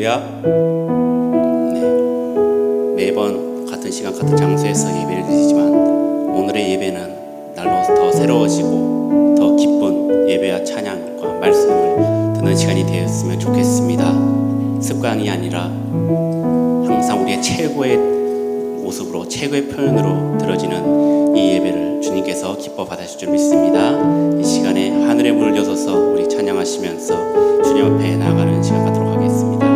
할렐루야. 네, 매번 같은 시간 같은 장소에서 예배를 드리지만 오늘의 예배는 날로 더 새로워지고 더 기쁜 예배와 찬양과 말씀을 듣는 시간이 되었으면 좋겠습니다. 습관이 아니라 항상 우리의 최고의 모습으로 최고의 표현으로 들어지는 이 예배를 주님께서 기뻐 받으실 줄 믿습니다. 이 시간에 하늘의 문을 여서서 우리 찬양하시면서 주님 앞에 나아가는 시간 갖도록 하겠습니다.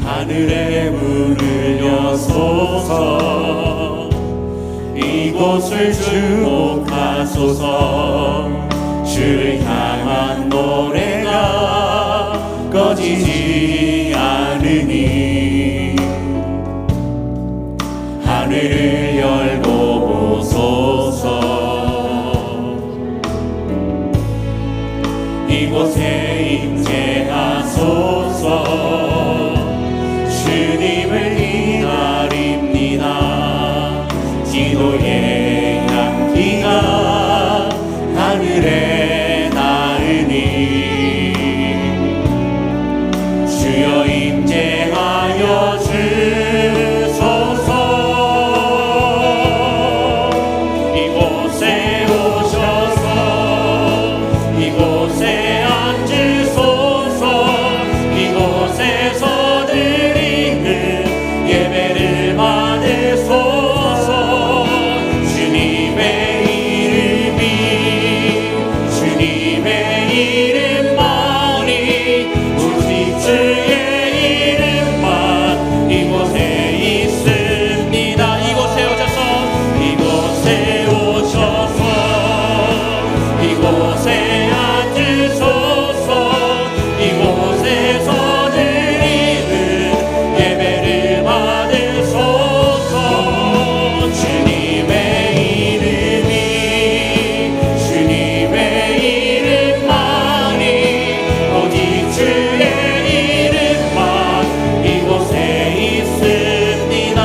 하늘의 문을 여소서 이곳을 주목하소서 주를 향한 노래가 꺼지지 않으니 하늘을 열고 보소서 이곳에 임재하소서 주님을 기다립니다. 기도의 향기가 하늘에 닿으니 주여 임재하여 주소서. 이곳에 오셔서 이곳에 앉으소서. 이곳에서 예배를 받으소서. 주님의 이름이 주님의 이름만이 오직 주의 이름만 이곳에 있습니다. 이곳에 오셔서 이곳에 앉으소서. 이곳에서 드리는 예배를 받으소서. 주님의 이름이 주님의 이름만이 오직 주의 이름만 이곳에 있습니다.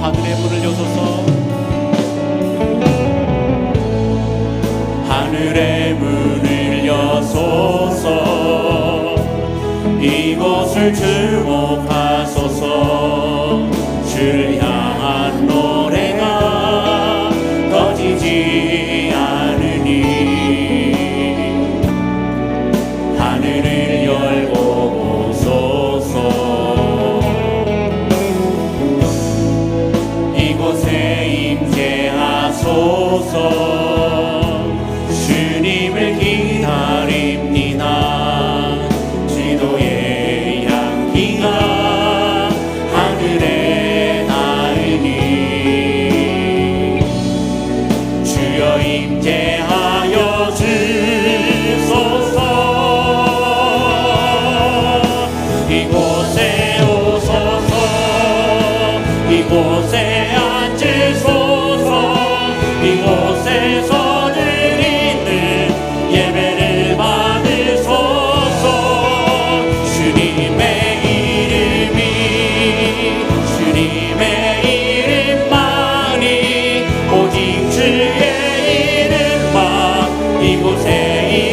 하늘의 문을 여소서. 하늘의 문을 여소서. 이곳을 주목하소서. 주를 향한 노래가 꺼지지 않으니 하늘을 열고 보소서. 이곳에 임재하소서. 주님을 기다립니다. 지도의 향기가 하늘에 닿으니 주여 임재하여 주소서. 이곳에 오소서. 이곳에 앉으소서. 이곳에서 드리는 예배를 받으소서. 주님의 이름이 주님의 이름만이 오직 주의 이름만 이곳에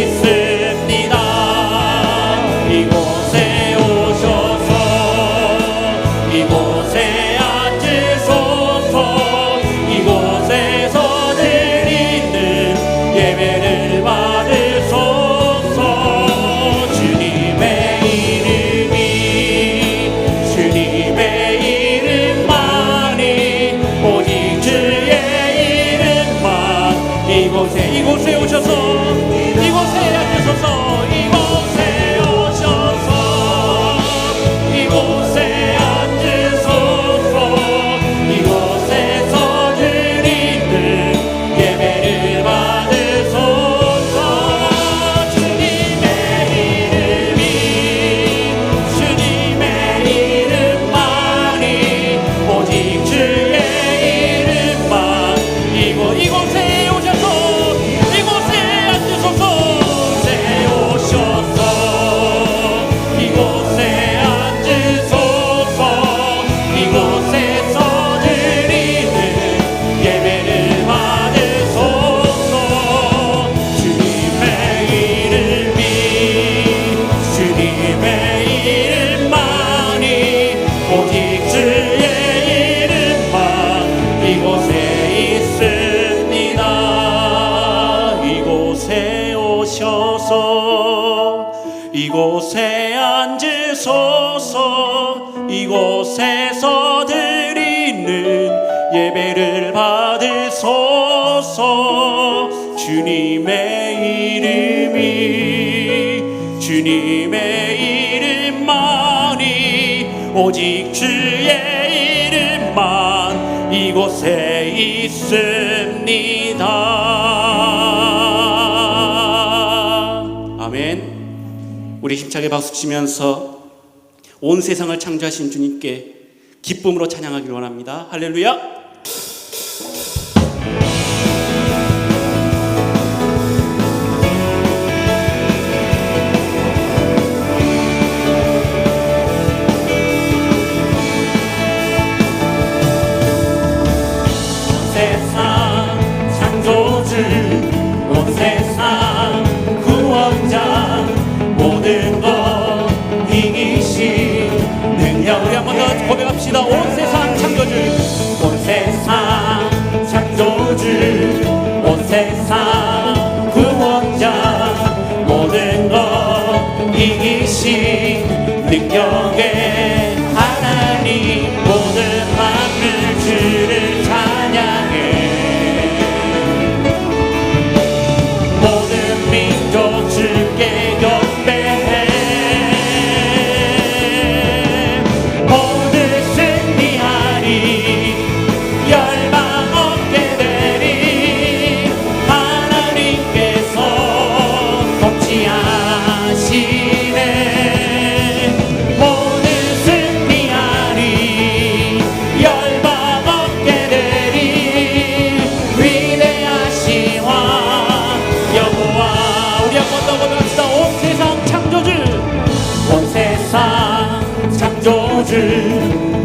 있습니다. 이곳에 오셔서 이곳에 앉으소서. 이곳에서 드리는 예배를 받으소서. 주님의 이름이 주님의 이름만이 오직 주의 이름만 이곳에 오셔서 이곳에 앉으소서. 이곳에 오셔서 이곳에 앉으소서. 이곳에서 드리는 예배를 받으소서. 주님의 이름이 주님의 이름만이 오직 주의 이름만 이곳에 오셔서 이곳에 앉으소서. 되셔서 이곳에 앉으소서. 이곳에서 드리는 예배를 받으소서. 주님의 이름만이 오직 주의 이름만 이곳에 있습니다. 아멘. 우리 힘차게 박수치면서 온 세상을 창조하신 주님께 기쁨으로 찬양하기를 원합니다. 할렐루야. 고백합시다. 온 세상 창조주, 온 세상 창조주, 온 세상 구원자, 모든 것 이기신 능력의 하나님, 모든 만물 주를 찬양해. 모든 민족 주께 경배해.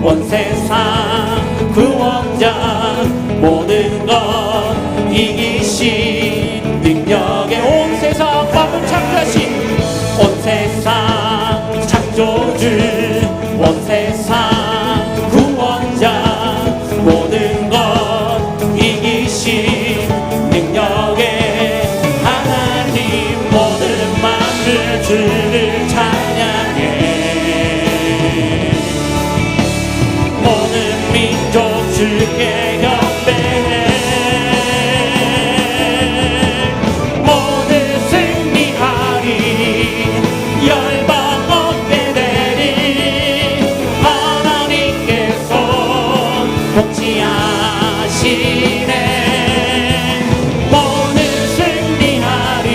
온 세상 구원자, 모든 것 이기신 능력의 온 세상 만물 창조하신 온 세상 창조주, 온 세상 구원자, 모든 것 이기신 능력의 하나님, 모든 만물 주를 찬양해. 모든 민족 주께 경배해. 모두 승리하리. 열방 얻게 되리. 하나님께서 통치하시네. 모두 승리하리.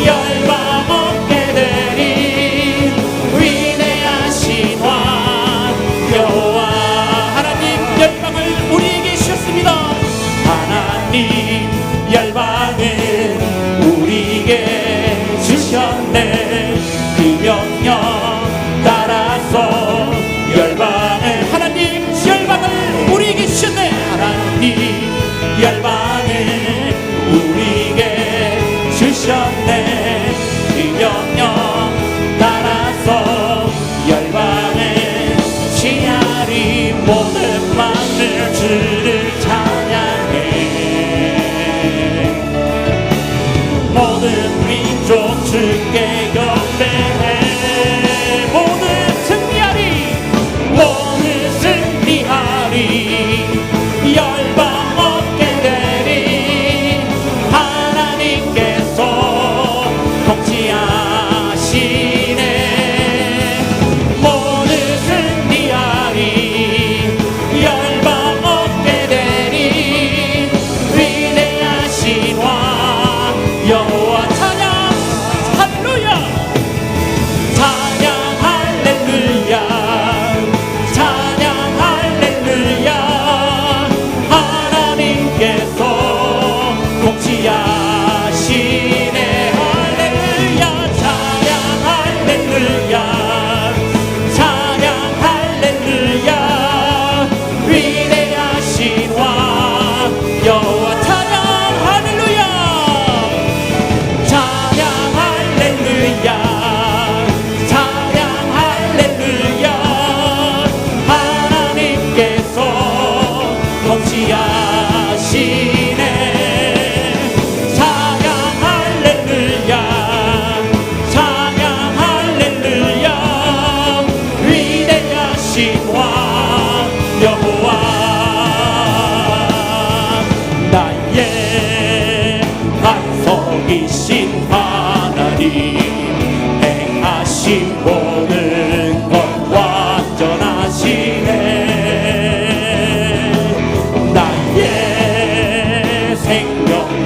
열방 얻게 되리. 위대하신 왕 여호와 하나님, 열방을 우리에게 주셨습니다. 하나님, 열방을 우리에게 주셨네. 그 명령 따라서 열방을, 하나님 열방을 우리에게 주셨네. 하나님, 열방을 우리에게 주셨네. 그 명령 따라서 열방을 취하리. 모든 만물 주를 찬양해. 모든 민족 주께 경배해. 모든 승리하리. 모든 승리하리. 열방 얻게 되리.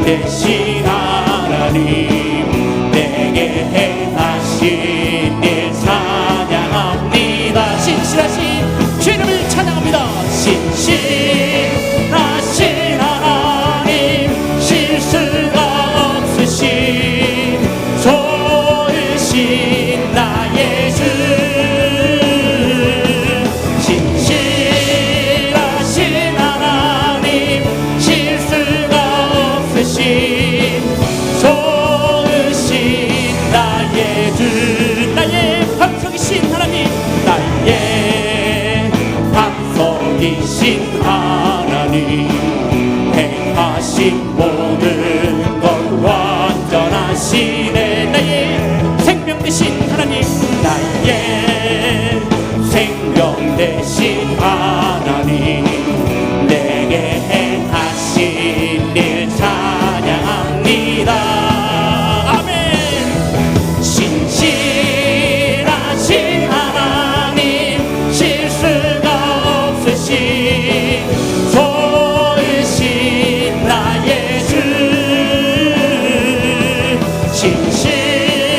대신 하나님 내게 행하신 일 찬양합니다. 신실하신 주 이름을 찬양합니다. 신실하신 하나님 실수가 없으신 좋으신 나의 주 신실하신 하나님 실수가 없으신 좋으신 나의 주 나의 반석이신 하나님 나의 반석이신 하나님 행하신 모든 것 완전하시네 나의 생명 되신 하나님 나의 생명 되신 하나님 내게 행하신 일 찬양합니다. 아멘. 신실하신 하나님 실수가 없으신 좋으신 나의 주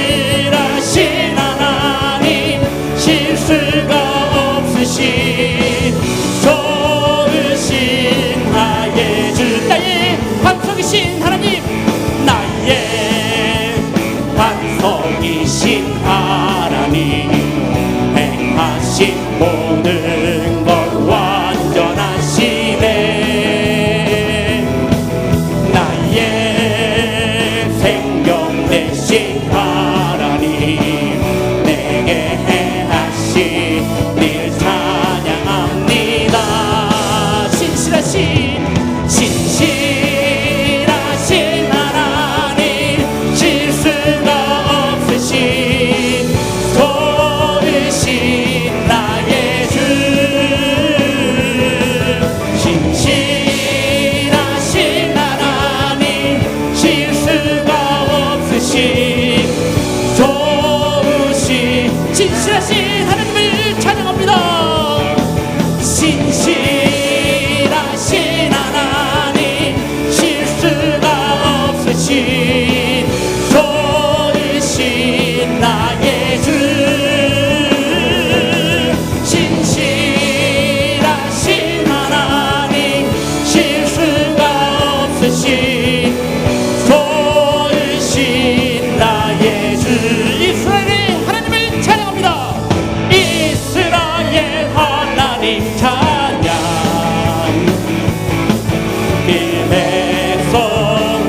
신실하신 하나님 실수가 없으신 좋으신 나의 주 나의 반석이신 하나님 나의 반석이신 하나님 행하신 모든 것 완전하시네 나의 생명 되신 하나님 내게 행하신 일 찬양합니다. 신실하신 하나님 실수가 없으신 좋으신 나의 주 신실하신 하나님 실수가 없으신 좋으신 신실하신 하나님을 찬양합니다. 신실하신 하나님 실수가 없으신 좋으신 나의 주 신실하신 하나님 실수가 없으신 좋으신 나의 주 이스라엘의 하나님을 찬양합니다. 이스라엘 하나님 찬양 그 백성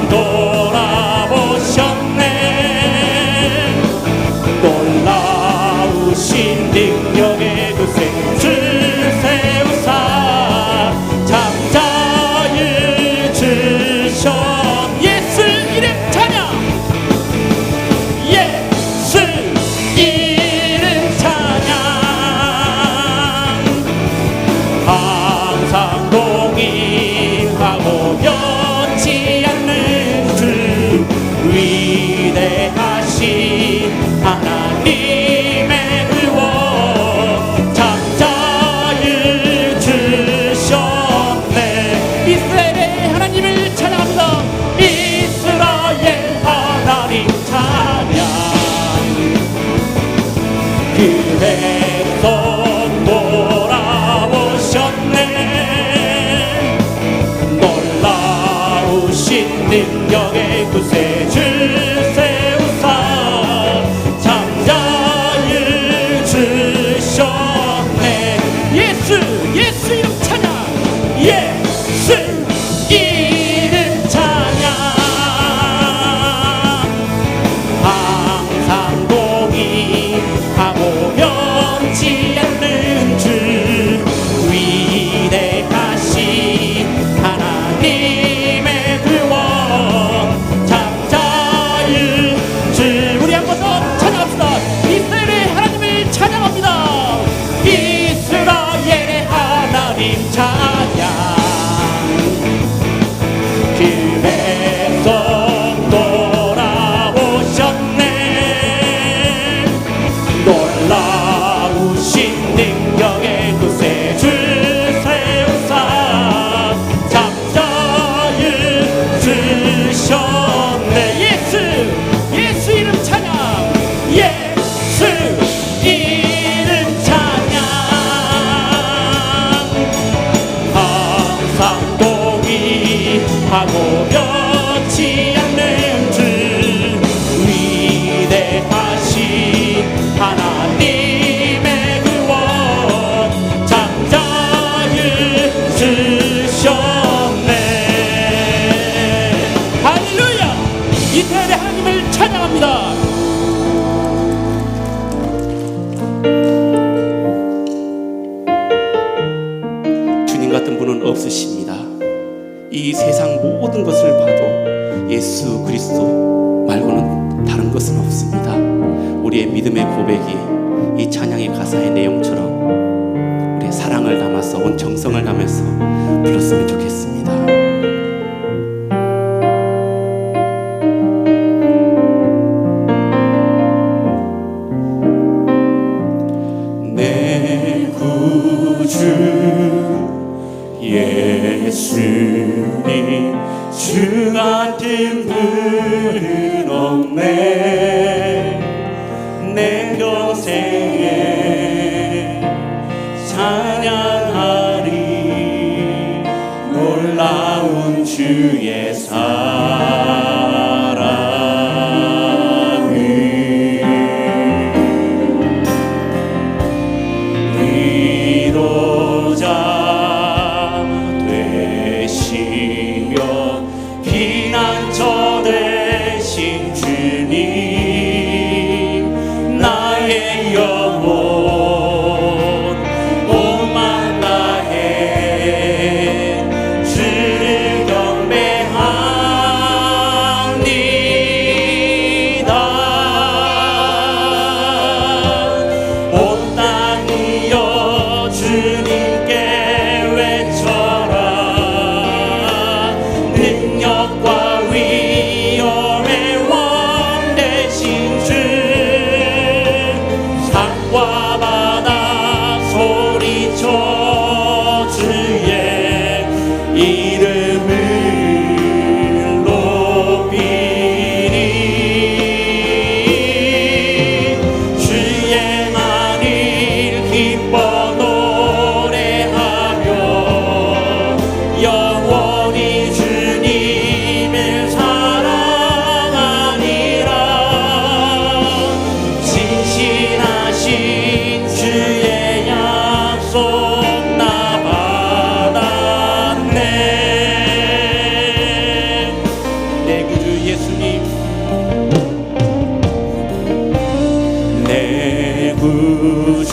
돌아보셨네 놀라우신 능력의 그새 주 세우사 잠자유 주셨 예수 이름 찬양 예수 이름 찬양 항상 동의하고 변치 않는 주 위대하신 하나님의 의원 잠자유 주셨네 이스라엘의 하나님을 찬양합니다. 이스라엘 하나님 찬양 그 백성 돌아보셨네 놀라우신 능력의 구세 주 세우사 잠자유 주셨네 예수 예수 이름 찬양 예수 이름 찬양 항상 동의하고 변치 않는 주 위대하신 하나님의 구원 잠자 그리스도 말고는 다른 것은 없습니다. 우리의 믿음의 고백이 이 찬양의 가사의 내용처럼 우리의 사랑을 담아서 온 정성을 담아서 불렀으면 좋겠습니다. 내 구주 예수님, 주 같은 분은 없네. 내 평생에 찬양하리 놀라운 주의 사랑을. 위로자 되시며 피난처 되신 주님, 나의 영혼 오만 다해 주를 경배합니다. 온 땅이여 주님께 외쳐라. 능력과 위엄의 왕 되신 주, 산과 바다 소리쳐 주의 이름을 높이리. 주의 만일 기뻐 노래하며 영원히 주님을 사랑하니라. 진실하신 주의 약속 나 받았네. 내 구주 예수님, 내 구주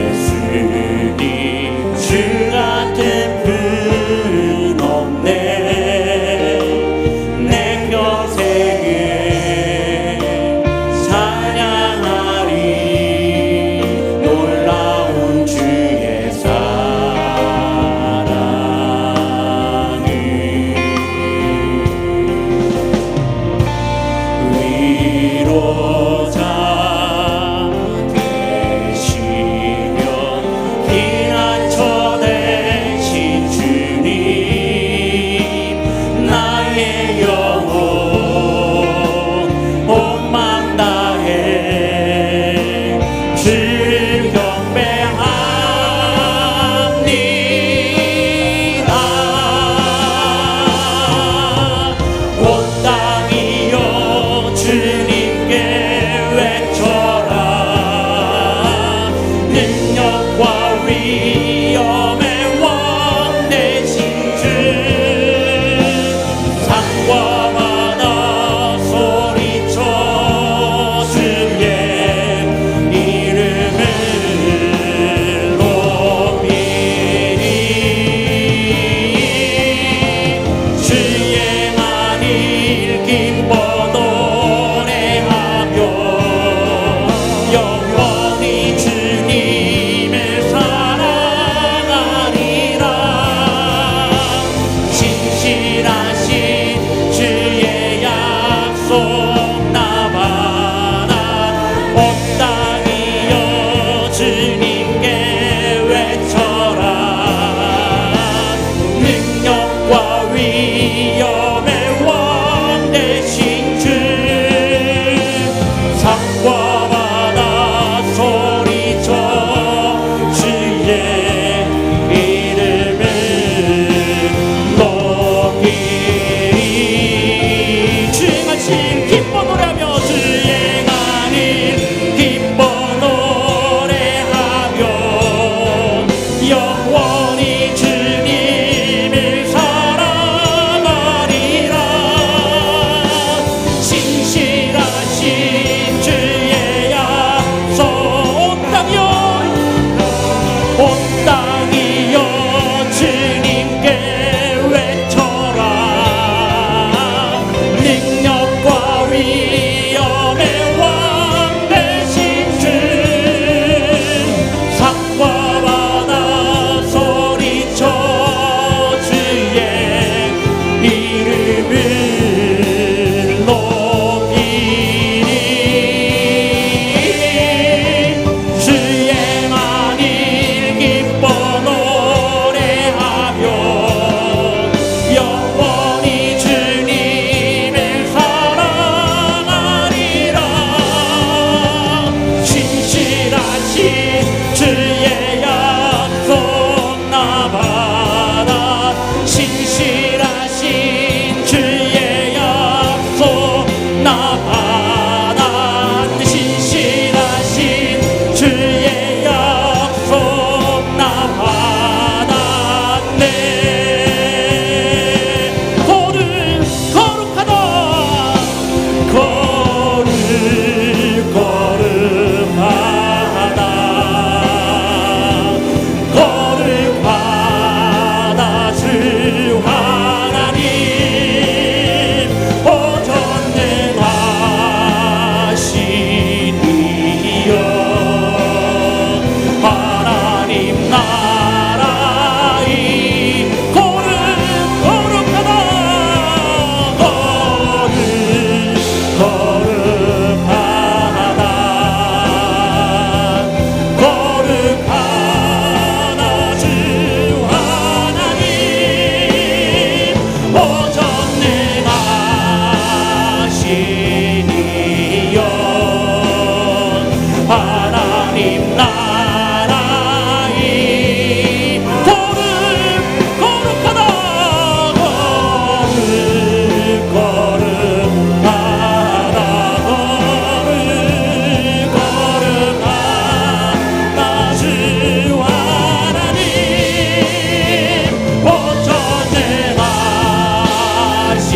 예수님, 주 같은 분 없네. 내 평생에 찬양하리 놀라운 주의 사랑을. 위로자 되시며 피난처 되신 주님, 나의 영혼 온맘 다해 주를 경배합니다. 온 땅이여 주님께 외쳐라. 능력과 위엄의 왕 되신 주, 산과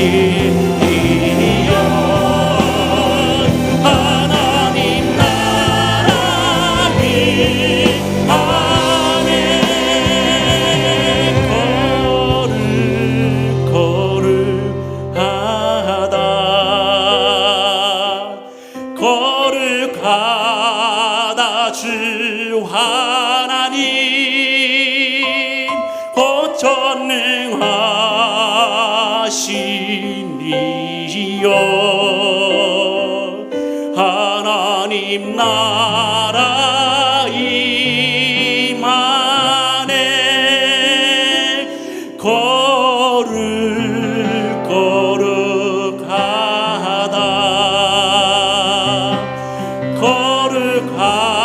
이어 하나님 나라를 안에 거룩하다 주 하나님 곧 전능하시니여 하나님 나라 임하네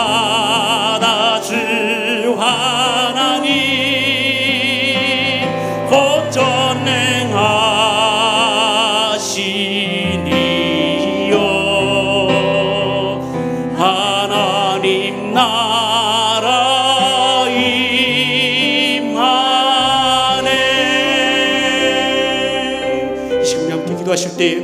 거룩하다 주 하나님 곧 전능하시니여 하나님 나라 임하네. 이 시간 함께 기도하실 때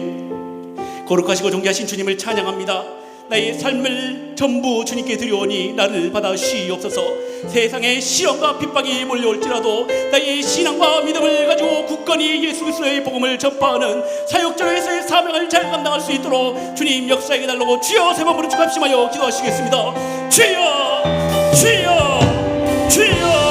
거룩하시고 존귀하신 주님을 찬양합니다. 나의 삶을 전부 주님께 드려오니 나를 받아주시옵소서. 세상에 시험과 핍박이 몰려올지라도 나의 신앙과 믿음을 가지고 굳건히 예수 그리스도의 복음을 전파하는 사역자로서의 사명을 잘 감당할 수 있도록 주님 역사에 달라고 주여 세 번 부르짖고 합심하여 기도하시겠습니다. 주여 주여 주여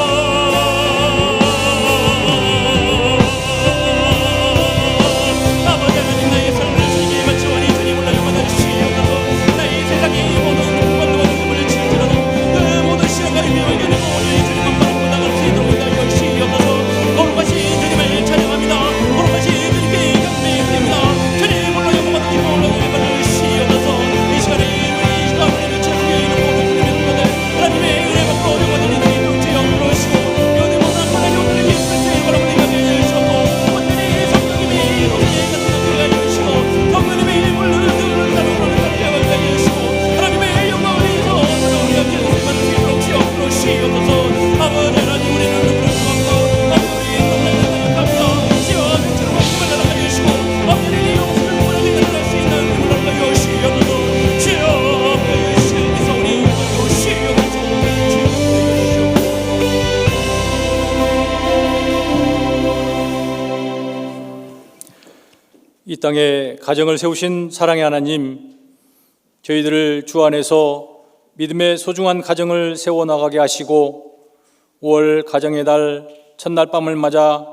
이 땅에 가정을 세우신 사랑의 하나님, 저희들을 주 안에서 믿음의 소중한 가정을 세워나가게 하시고 5월 가정의 달 첫날 밤을 맞아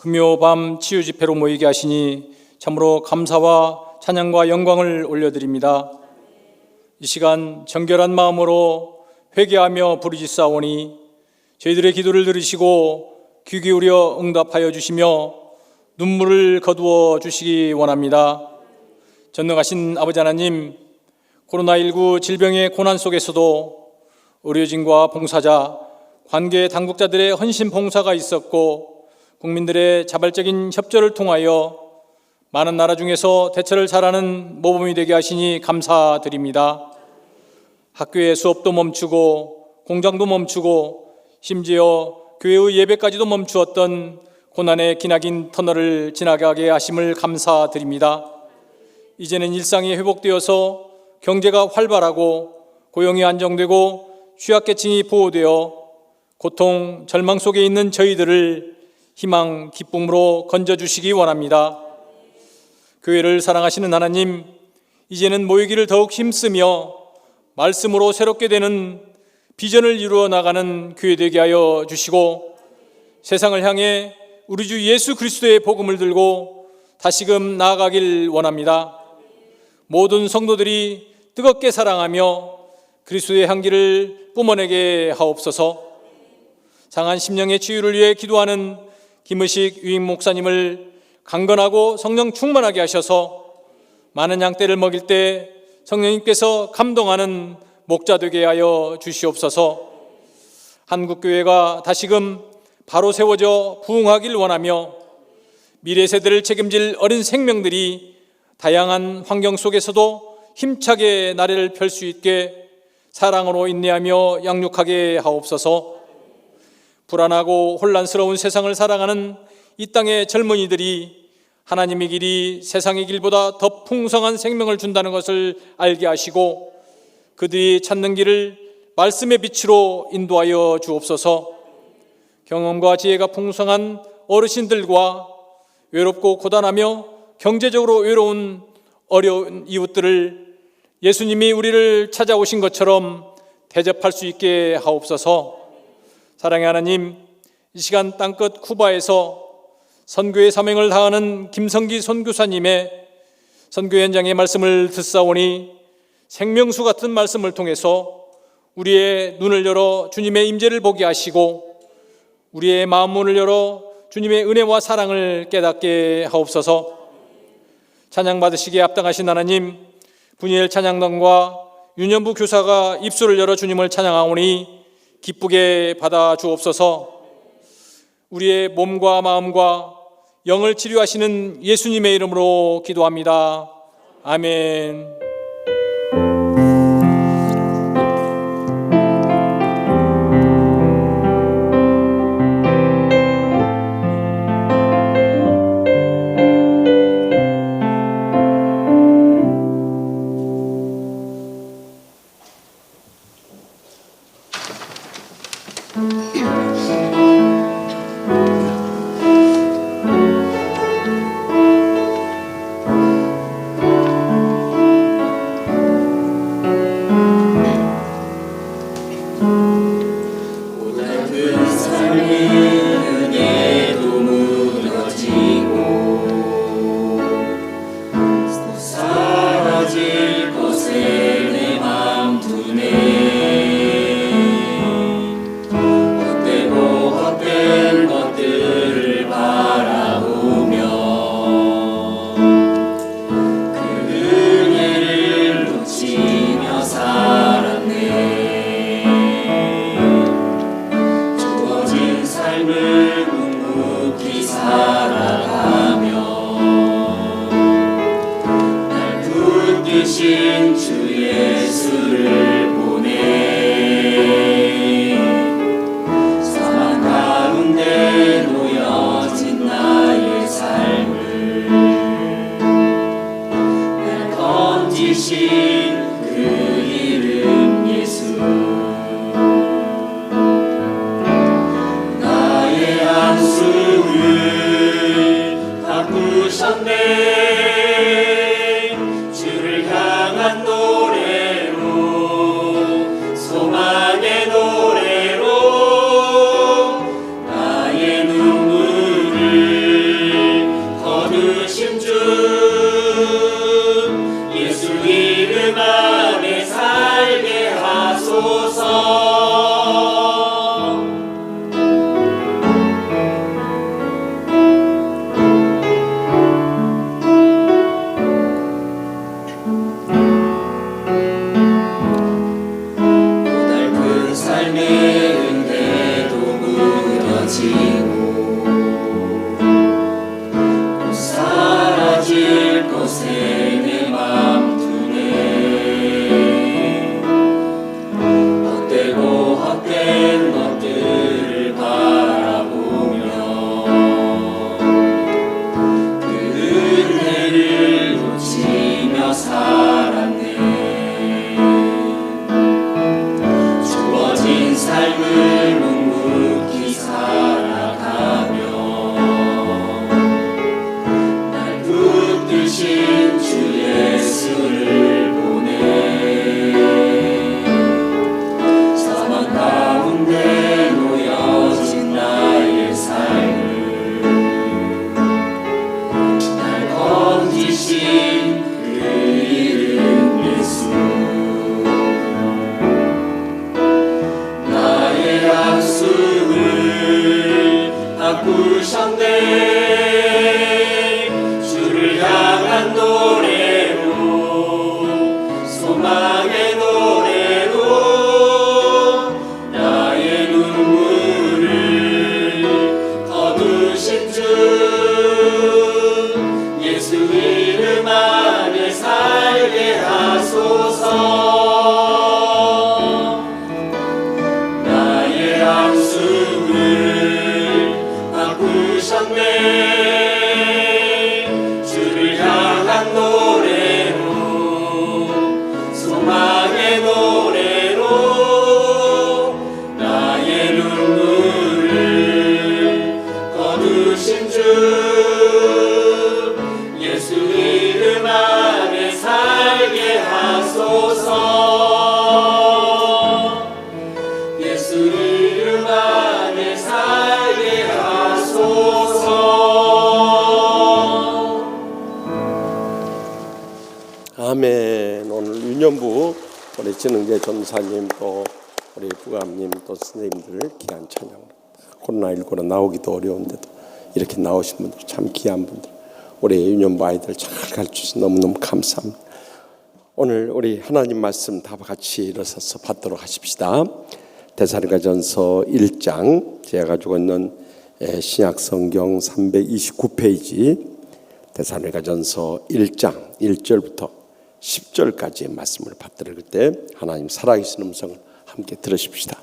금요밤 치유집회로 모이게 하시니 참으로 감사와 찬양과 영광을 올려드립니다. 이 시간 정결한 마음으로 회개하며 부르짖사오니 저희들의 기도를 들으시고 귀 기울여 응답하여 주시며 눈물을 거두어 주시기 원합니다. 전능하신 아버지 하나님, 코로나19 질병의 고난 속에서도 의료진과 봉사자, 관계 당국자들의 헌신 봉사가 있었고 국민들의 자발적인 협조를 통하여 많은 나라 중에서 대처를 잘하는 모범이 되게 하시니 감사드립니다. 학교의 수업도 멈추고 공장도 멈추고 심지어 교회의 예배까지도 멈추었던 고난의 기나긴 터널을 지나가게 하심을 감사드립니다. 이제는 일상이 회복되어서 경제가 활발하고 고용이 안정되고 취약계층이 보호되어 고통, 절망 속에 있는 저희들을 희망, 기쁨으로 건져주시기 원합니다. 교회를 사랑하시는 하나님, 이제는 모이기를 더욱 힘쓰며 말씀으로 새롭게 되는 비전을 이루어 나가는 교회 되게 하여 주시고 세상을 향해 우리 주 예수 그리스도의 복음을 들고 다시금 나아가길 원합니다. 모든 성도들이 뜨겁게 사랑하며 그리스도의 향기를 뿜어내게 하옵소서. 상한 심령의 치유를 위해 기도하는 김의식 유임 목사님을 강건하고 성령 충만하게 하셔서 많은 양떼를 먹일 때 성령님께서 감동하는 목자 되게 하여 주시옵소서. 한국교회가 다시금 바로 세워져 부흥하길 원하며 미래 세대를 책임질 어린 생명들이 다양한 환경 속에서도 힘차게 나래를 펼 수 있게 사랑으로 인내하며 양육하게 하옵소서. 불안하고 혼란스러운 세상을 살아가는 이 땅의 젊은이들이 하나님의 길이 세상의 길보다 더 풍성한 생명을 준다는 것을 알게 하시고 그들이 찾는 길을 말씀의 빛으로 인도하여 주옵소서. 경험과 지혜가 풍성한 어르신들과 외롭고 고단하며 경제적으로 외로운 어려운 이웃들을 예수님이 우리를 찾아오신 것처럼 대접할 수 있게 하옵소서. 사랑의 하나님, 이 시간 땅끝 쿠바에서 선교의 사명을 다하는 김성기 선교사님의 선교 현장의 말씀을 듣사오니 생명수 같은 말씀을 통해서 우리의 눈을 열어 주님의 임재를 보게 하시고 우리의 마음 문을 열어 주님의 은혜와 사랑을 깨닫게 하옵소서. 찬양 받으시기에 합당하신 하나님, 분이엘 찬양단과 윤현부 교사가 입술을 열어 주님을 찬양하오니 기쁘게 받아 주옵소서. 우리의 몸과 마음과 영을 치료하시는 예수님의 이름으로 기도합니다. 아멘. 아멘. 오늘 유년부 우리 진흥재 전사님 또 우리 부감님 또 선생님들 귀한 찬양. 코로나19로 나오기도 어려운데도 이렇게 나오신 분들 참 귀한 분들. 우리 유년부 아이들 잘 가르쳐주셔서 너무너무 감사합니다. 오늘 우리 하나님 말씀 다 같이 일어서서 받도록 하십시다. 데살로니가전서 1장 제가 가지고 있는 신약성경 329페이지 데살로니가전서 1장 1절부터 10절까지의 말씀을 받들을 때 하나님 살아계신 음성을 함께 들으십시다.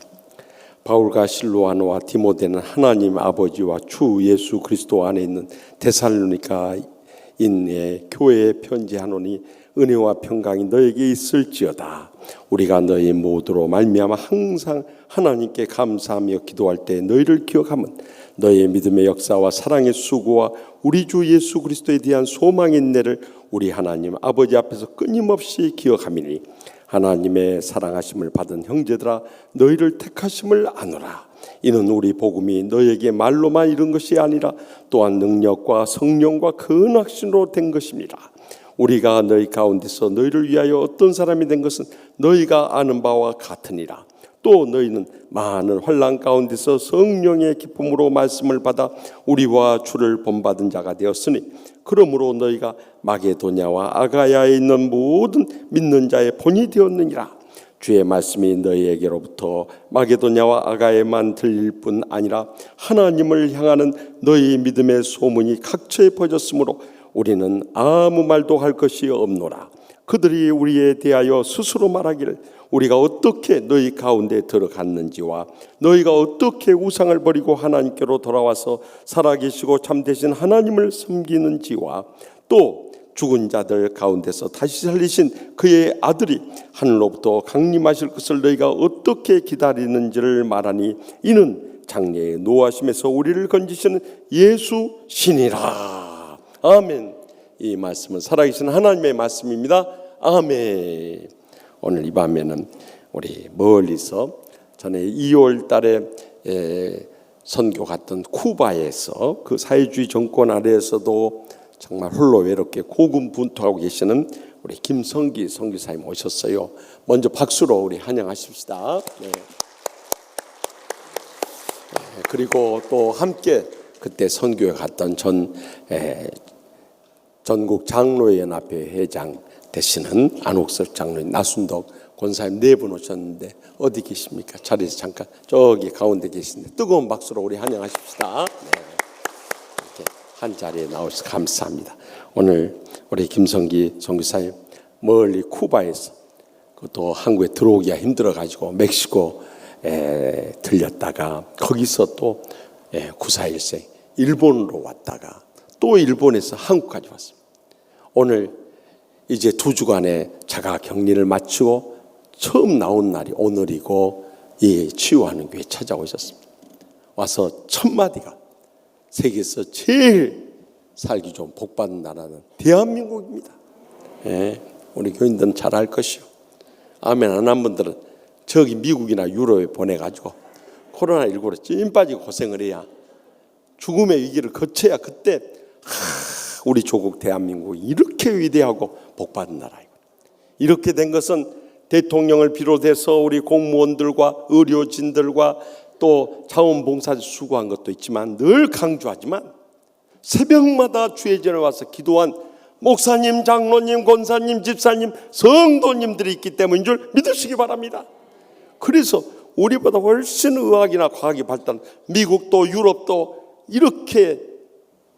바울과 실로아노와 디모데는 하나님 아버지와 주 예수 그리스도 안에 있는 데살로니가인의 교회에 편지하노니 은혜와 평강이 너에게 있을지어다. 우리가 너희 모두로 말미암아 항상 하나님께 감사하며 기도할 때 너희를 기억하면 너희의 믿음의 역사와 사랑의 수고와 우리 주 예수 그리스도에 대한 소망의 인내를 우리 하나님 아버지 앞에서 끊임없이 기억하미니 하나님의 사랑하심을 받은 형제들아 너희를 택하심을 아노라. 이는 우리 복음이 너희에게 말로만 이른 것이 아니라 또한 능력과 성령과 큰 확신으로 된 것입니다. 우리가 너희 가운데서 너희를 위하여 어떤 사람이 된 것은 너희가 아는 바와 같으니라. 또 너희는 많은 환난 가운데서 성령의 기쁨으로 말씀을 받아 우리와 주를 본받은 자가 되었으니 그러므로 너희가 마게도냐와 아가야에 있는 모든 믿는 자의 본이 되었느니라. 주의 말씀이 너희에게로부터 마게도냐와 아가야에만 들릴 뿐 아니라 하나님을 향하는 너희 믿음의 소문이 각처에 퍼졌으므로 우리는 아무 말도 할 것이 없노라. 그들이 우리에 대하여 스스로 말하기를 우리가 어떻게 너희 가운데 들어갔는지와 너희가 어떻게 우상을 버리고 하나님께로 돌아와서 살아계시고 참되신 하나님을 섬기는지와 또 죽은 자들 가운데서 다시 살리신 그의 아들이 하늘로부터 강림하실 것을 너희가 어떻게 기다리는지를 말하니 이는 장래의 노하심에서 우리를 건지시는 예수 신이라. 아멘. 이 말씀은 살아계신 하나님의 말씀입니다. 아멘. 오늘 이 밤에는 우리 멀리서 전에 2월 달에 선교 갔던 쿠바에서 그 사회주의 정권 아래에서도 정말 홀로 외롭게 고군분투하고 계시는 우리 김성기 선교사님 오셨어요. 먼저 박수로 우리 환영하십시다. 네. 그리고 또 함께 그때 선교에 갔던 전국 장로연합회 회장 되시는 안옥섭 장로님, 나순덕 권사님 네 분 오셨는데 어디 계십니까? 자리에서 잠깐 저기 가운데 계신데 뜨거운 박수로 우리 환영하십시다. 네. 이렇게 한 자리에 나오셔서 감사합니다. 오늘 우리 김성기 선교사님 멀리 쿠바에서 또 한국에 들어오기가 힘들어가지고 멕시코에 들렸다가 거기서 또 94일생 일본으로 왔다가 또 일본에서 한국까지 왔습니다. 오늘 이제 2주간의 자가 격리를 마치고 처음 나온 날이 오늘이고 이 치유하는 교회에 찾아오셨습니다. 와서 첫 마디가 세계에서 제일 살기 좋은 복받은 나라는 대한민국입니다. 예, 우리 교인들은 잘 알 것이요. 아멘 안 한 분들은 저기 미국이나 유럽에 보내가지고 코로나19로 찐 빠지고 고생을 해야 죽음의 위기를 거쳐야 그때 우리 조국 대한민국이 이렇게 위대하고 복받은 나라이고 이렇게 된 것은 대통령을 비롯해서 우리 공무원들과 의료진들과 또 자원봉사자 수고한 것도 있지만 늘 강조하지만 새벽마다 주의 전에 와서 기도한 목사님, 장로님, 권사님, 집사님, 성도님들이 있기 때문인 줄 믿으시기 바랍니다. 그래서 우리보다 훨씬 의학이나 과학이 발달 미국도 유럽도 이렇게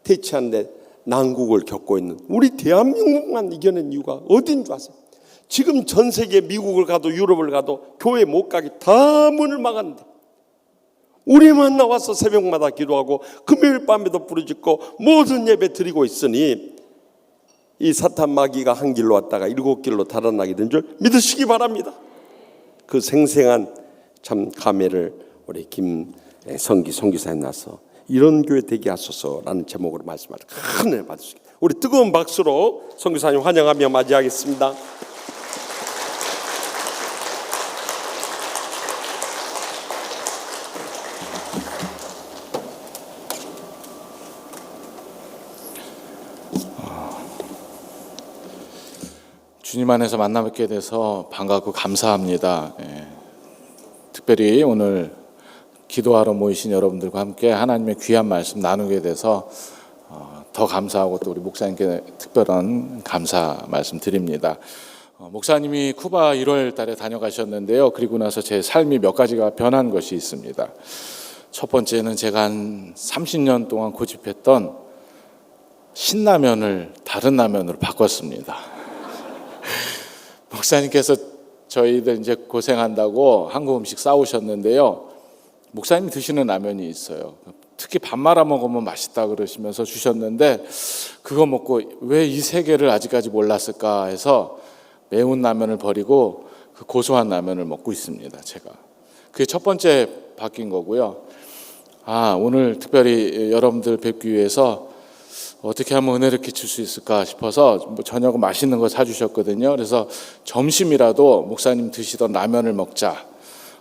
대치하는데 난국을 겪고 있는 우리 대한민국만 이겨낸 이유가 어딘 줄 아세요? 지금 전 세계 미국을 가도 유럽을 가도 교회 못 가게 다 문을 막았는데 우리만 나와서 새벽마다 기도하고 금요일 밤에도 부르짖고 모든 예배 드리고 있으니 이 사탄 마귀가 한 길로 왔다가 7길로 달아나게 된 줄 믿으시기 바랍니다. 그 생생한 참 감회를 우리 김성기 선교사님 나서 이런 교회 되게 하소서라는 제목으로 말씀하셔서 큰 은혜 받으시겠습니다. 우리 뜨거운 박수로 선교사님 환영하며 맞이하겠습니다. 주님 안에서 만나뵙게 돼서 반갑고 감사합니다. 특별히 오늘 기도하러 모이신 여러분들과 함께 하나님의 귀한 말씀 나누게 돼서 더 감사하고 또 우리 목사님께 특별한 감사 말씀 드립니다. 목사님이 쿠바 1월 달에 다녀가셨는데요. 그리고 나서 제 삶이 몇 가지가 변한 것이 있습니다. 첫 번째는 제가 한 30년 동안 고집했던 신라면을 다른 라면으로 바꿨습니다. 목사님께서 저희들 이제 고생한다고 한국 음식 싸우셨는데요. 목사님이 드시는 라면이 있어요. 특히 밥 말아 먹으면 맛있다 그러시면서 주셨는데 그거 먹고 왜 이 세계를 아직까지 몰랐을까 해서 매운 라면을 버리고 그 고소한 라면을 먹고 있습니다. 제가 그게 첫 번째 바뀐 거고요. 오늘 특별히 여러분들 뵙기 위해서 어떻게 하면 은혜를 끼칠 수 있을까 싶어서 저녁 맛있는 거 사주셨거든요. 그래서 점심이라도 목사님 드시던 라면을 먹자.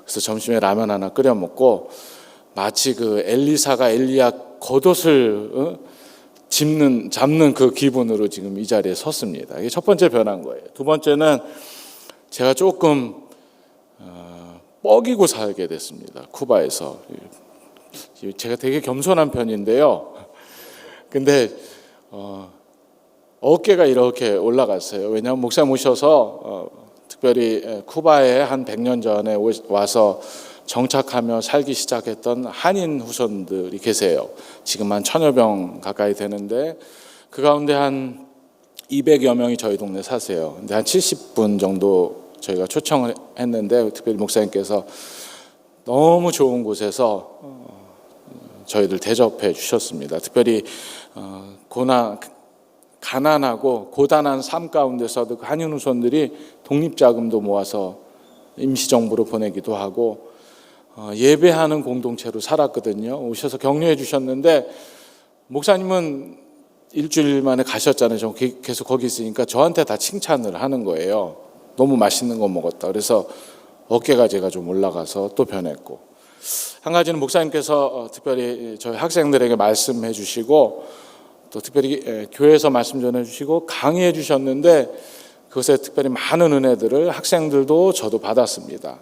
그래서 점심에 라면 하나 끓여 먹고 마치 그 엘리사가 엘리야 겉옷을 잡는 그 기분으로 지금 이 자리에 섰습니다. 이게 첫 번째 변한 거예요. 두 번째는 제가 조금 뻐기고 살게 됐습니다. 쿠바에서. 제가 되게 겸손한 편인데요. 근데 어깨가 이렇게 올라갔어요. 왜냐하면 목사님 오셔서 특별히 쿠바에 한 100년 전에 와서 정착하며 살기 시작했던 한인 후손들이 계세요. 지금 한 1000여 명 가까이 되는데 그 가운데 한 200여 명이 저희 동네 사세요. 근데 한 70분 정도 저희가 초청을 했는데 특별히 목사님께서 너무 좋은 곳에서 저희들 대접해 주셨습니다. 특별히 가난하고 고단한 삶 가운데서도 한인 후손들이 독립자금도 모아서 임시정부로 보내기도 하고 예배하는 공동체로 살았거든요. 오셔서 격려해 주셨는데 목사님은 일주일 만에 가셨잖아요. 저 계속 거기 있으니까 저한테 다 칭찬을 하는 거예요. 너무 맛있는 거 먹었다. 그래서 어깨가 제가 좀 올라가서 또 변했고, 한 가지는 목사님께서 특별히 저희 학생들에게 말씀해 주시고 또 특별히 교회에서 말씀 전해 주시고 강의해 주셨는데 그것에 특별히 많은 은혜들을 학생들도 저도 받았습니다.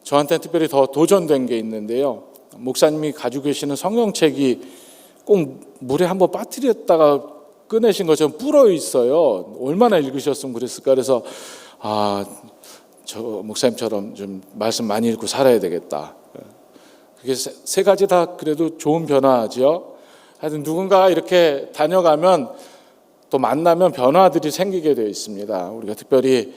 저한테 특별히 더 도전된 게 있는데요. 목사님이 가지고 계시는 성경책이 꼭 물에 한번 빠뜨렸다가 꺼내신 것처럼 불어 있어요. 얼마나 읽으셨으면 그랬을까. 그래서 저 목사님처럼 좀 말씀 많이 읽고 살아야 되겠다. 그게 세 가지 다 그래도 좋은 변화지요. 하여튼 누군가 이렇게 다녀가면 또 만나면 변화들이 생기게 되어 있습니다. 우리가 특별히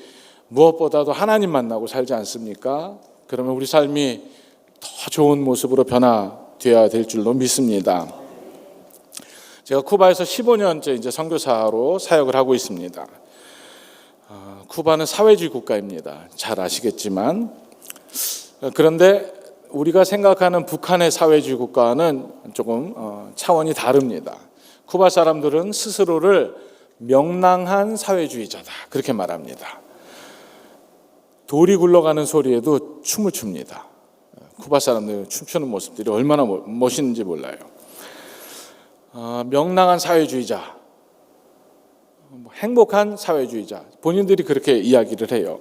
무엇보다도 하나님 만나고 살지 않습니까? 그러면 우리 삶이 더 좋은 모습으로 변화되어야 될 줄로 믿습니다. 제가 쿠바에서 15년째 이제 선교사로 사역을 하고 있습니다. 쿠바는 사회주의 국가입니다. 잘 아시겠지만, 그런데 우리가 생각하는 북한의 사회주의 국가는 조금 차원이 다릅니다. 쿠바 사람들은 스스로를 명랑한 사회주의자다 그렇게 말합니다. 돌이 굴러가는 소리에도 춤을 춥니다. 쿠바 사람들 춤추는 모습들이 얼마나 멋있는지 몰라요. 명랑한 사회주의자, 행복한 사회주의자, 본인들이 그렇게 이야기를 해요.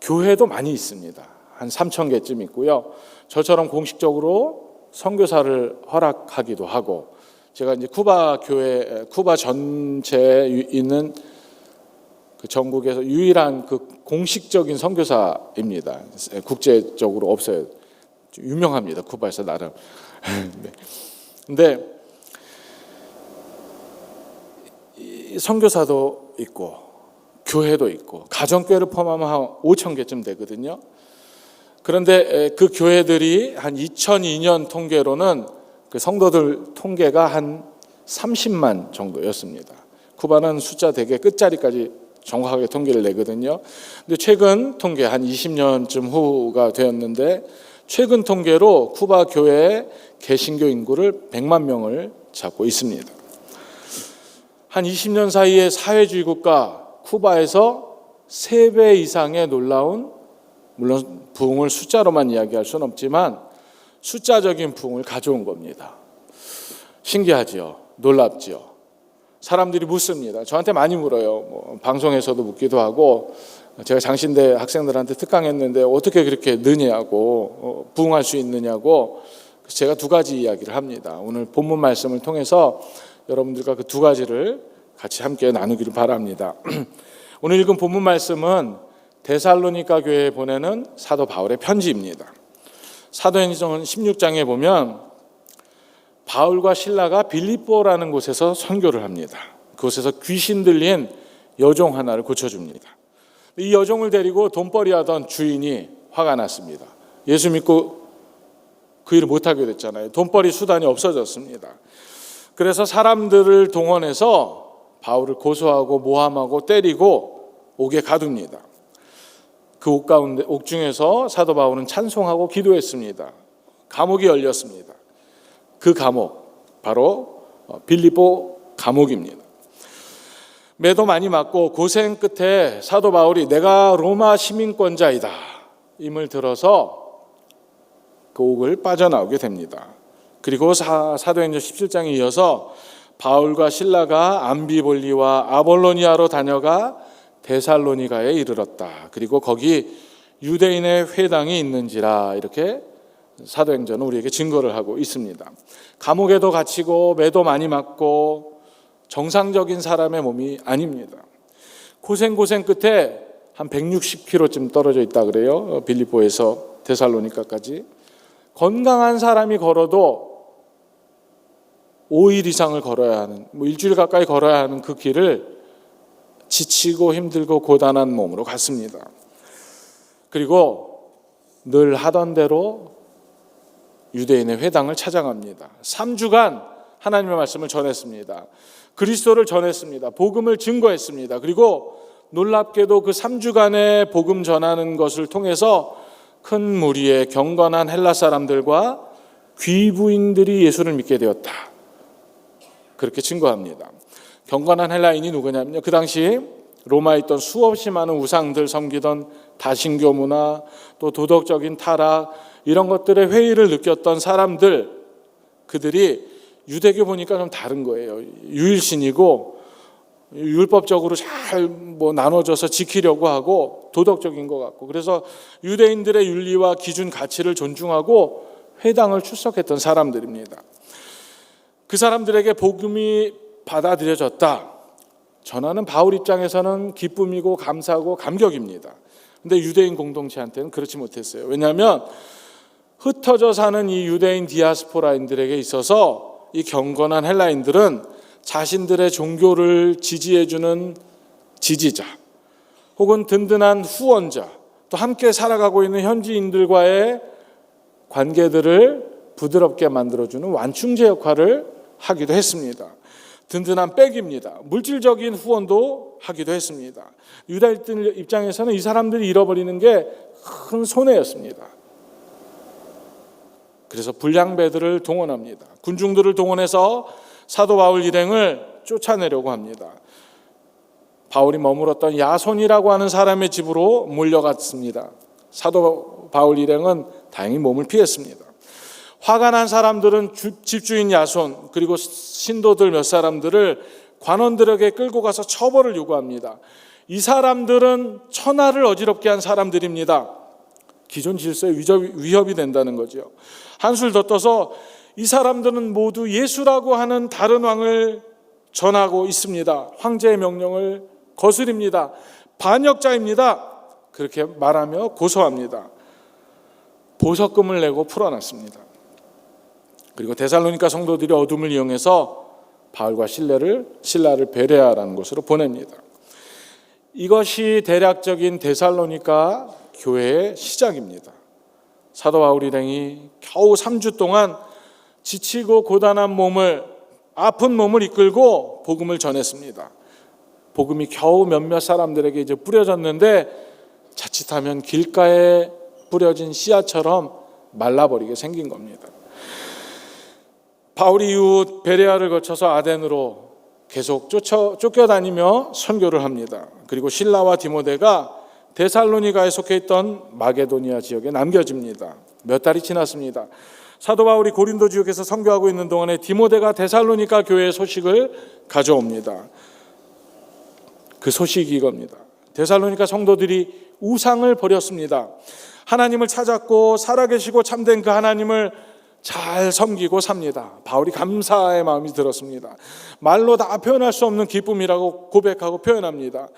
교회도 많이 있습니다. 한 3,000개쯤 있고요. 저처럼 공식적으로 선교사를 허락하기도 하고, 제가 이제 쿠바 교회, 쿠바 전체에 있는 그 전국에서 유일한 그 공식적인 선교사입니다. 국제적으로 없어요. 유명합니다. 쿠바에서 나름. 네. 근데 선교사도 있고 교회도 있고 가정교회를 포함하면 한 5,000개쯤 되거든요. 그런데 그 교회들이 한 2002년 통계로는 그 성도들 통계가 한 30만 정도였습니다. 쿠바는 숫자 되게 끝자리까지 정확하게 통계를 내거든요. 근데 최근 통계 한 20년쯤 후가 되었는데 최근 통계로 쿠바 교회의 개신교 인구를 100만 명을 잡고 있습니다. 한 20년 사이에 사회주의 국가 쿠바에서 3배 이상의 놀라운, 물론 부흥을 숫자로만 이야기할 수는 없지만 숫자적인 부흥을 가져온 겁니다. 신기하지요? 놀랍지요? 사람들이 묻습니다. 저한테 많이 물어요. 뭐 방송에서도 묻기도 하고, 제가 장신대 학생들한테 특강했는데 어떻게 그렇게 느냐고, 부응할 수 있느냐고. 제가 두 가지 이야기를 합니다. 오늘 본문 말씀을 통해서 여러분들과 그 두 가지를 같이 함께 나누기를 바랍니다. 오늘 읽은 본문 말씀은 데살로니가 교회에 보내는 사도 바울의 편지입니다. 사도행전 16장에 보면 바울과 실라가 빌립보라는 곳에서 선교를 합니다. 그곳에서 귀신 들린 여종 하나를 고쳐줍니다. 이 여종을 데리고 돈벌이 하던 주인이 화가 났습니다. 예수 믿고 그 일을 못하게 됐잖아요. 돈벌이 수단이 없어졌습니다. 그래서 사람들을 동원해서 바울을 고소하고 모함하고 때리고 옥에 가둡니다. 그 옥 중에서 사도 바울은 찬송하고 기도했습니다. 감옥이 열렸습니다. 그 감옥 바로 빌립보 감옥입니다. 매도 많이 맞고 고생 끝에 사도 바울이 내가 로마 시민권자이다 임을 들어서 그 옥을 빠져나오게 됩니다. 그리고 사도행전 17장에 이어서 바울과 실라가 암비볼리와 아볼로니아로 다녀가 데살로니가에 이르렀다. 그리고 거기 유대인의 회당이 있는지라, 이렇게 사도행전은 우리에게 증거를 하고 있습니다. 감옥에도 갇히고 매도 많이 맞고 정상적인 사람의 몸이 아닙니다. 고생 끝에 한 160km쯤 떨어져 있다 그래요. 빌립보에서 데살로니가까지. 건강한 사람이 걸어도 5일 이상을 걸어야 하는, 일주일 가까이 걸어야 하는 그 길을 지치고 힘들고 고단한 몸으로 갔습니다. 그리고 늘 하던 대로 유대인의 회당을 찾아갑니다. 3주간 하나님의 말씀을 전했습니다. 그리스도를 전했습니다. 복음을 증거했습니다. 그리고 놀랍게도 그 3주간의 복음 전하는 것을 통해서 큰 무리의 경건한 헬라 사람들과 귀부인들이 예수를 믿게 되었다. 그렇게 증거합니다. 경건한 헬라인이 누구냐면요, 그 당시 로마에 있던 수없이 많은 우상들 섬기던 다신교 문화, 또 도덕적인 타락, 이런 것들의 회의를 느꼈던 사람들, 그들이 유대교 보니까 좀 다른 거예요. 유일신이고 율법적으로 잘 나눠져서 지키려고 하고 도덕적인 것 같고, 그래서 유대인들의 윤리와 기준 가치를 존중하고 회당을 출석했던 사람들입니다. 그 사람들에게 복음이 받아들여졌다. 전하는 바울 입장에서는 기쁨이고 감사하고 감격입니다. 근데 유대인 공동체한테는 그렇지 못했어요. 왜냐하면 흩어져 사는 이 유대인 디아스포라인들에게 있어서 이 경건한 헬라인들은 자신들의 종교를 지지해주는 지지자, 혹은 든든한 후원자, 또 함께 살아가고 있는 현지인들과의 관계들을 부드럽게 만들어주는 완충제 역할을 하기도 했습니다. 든든한 백입니다. 물질적인 후원도 하기도 했습니다. 유다인들 입장에서는 이 사람들이 잃어버리는 게 큰 손해였습니다. 그래서 불량배들을 동원합니다. 군중들을 동원해서 사도 바울 일행을 쫓아내려고 합니다. 바울이 머물었던 야손이라고 하는 사람의 집으로 몰려갔습니다. 사도 바울 일행은 다행히 몸을 피했습니다. 화가 난 사람들은 집주인 야손, 그리고 신도들 몇 사람들을 관원들에게 끌고 가서 처벌을 요구합니다. 이 사람들은 천하를 어지럽게 한 사람들입니다. 기존 질서에 위협이 된다는 거죠. 한술 더 떠서 이 사람들은 모두 예수라고 하는 다른 왕을 전하고 있습니다. 황제의 명령을 거스립니다. 반역자입니다. 그렇게 말하며 고소합니다. 보석금을 내고 풀어놨습니다. 그리고 데살로니가 성도들이 어둠을 이용해서 바울과 실라를 베레아라는 곳으로 보냅니다. 이것이 대략적인 데살로니가 교회의 시작입니다. 사도 바울 일행이 겨우 3주 동안 지치고 고단한 몸을, 아픈 몸을 이끌고 복음을 전했습니다. 복음이 겨우 몇몇 사람들에게 이제 뿌려졌는데 자칫하면 길가에 뿌려진 씨앗처럼 말라버리게 생긴 겁니다. 바울이 이후 베레아를 거쳐서 아덴으로 계속 쫓겨다니며 선교를 합니다. 그리고 실라와 디모데가 데살로니가에 속해 있던 마게도니아 지역에 남겨집니다. 몇 달이 지났습니다. 사도 바울이 고린도 지역에서 선교하고 있는 동안에 디모데가 데살로니가 교회의 소식을 가져옵니다. 그 소식이 이겁니다. 데살로니가 성도들이 우상을 버렸습니다. 하나님을 찾았고 살아계시고 참된 그 하나님을 잘 섬기고 삽니다. 바울이 감사의 마음이 들었습니다. 말로 다 표현할 수 없는 기쁨이라고 고백하고 표현합니다.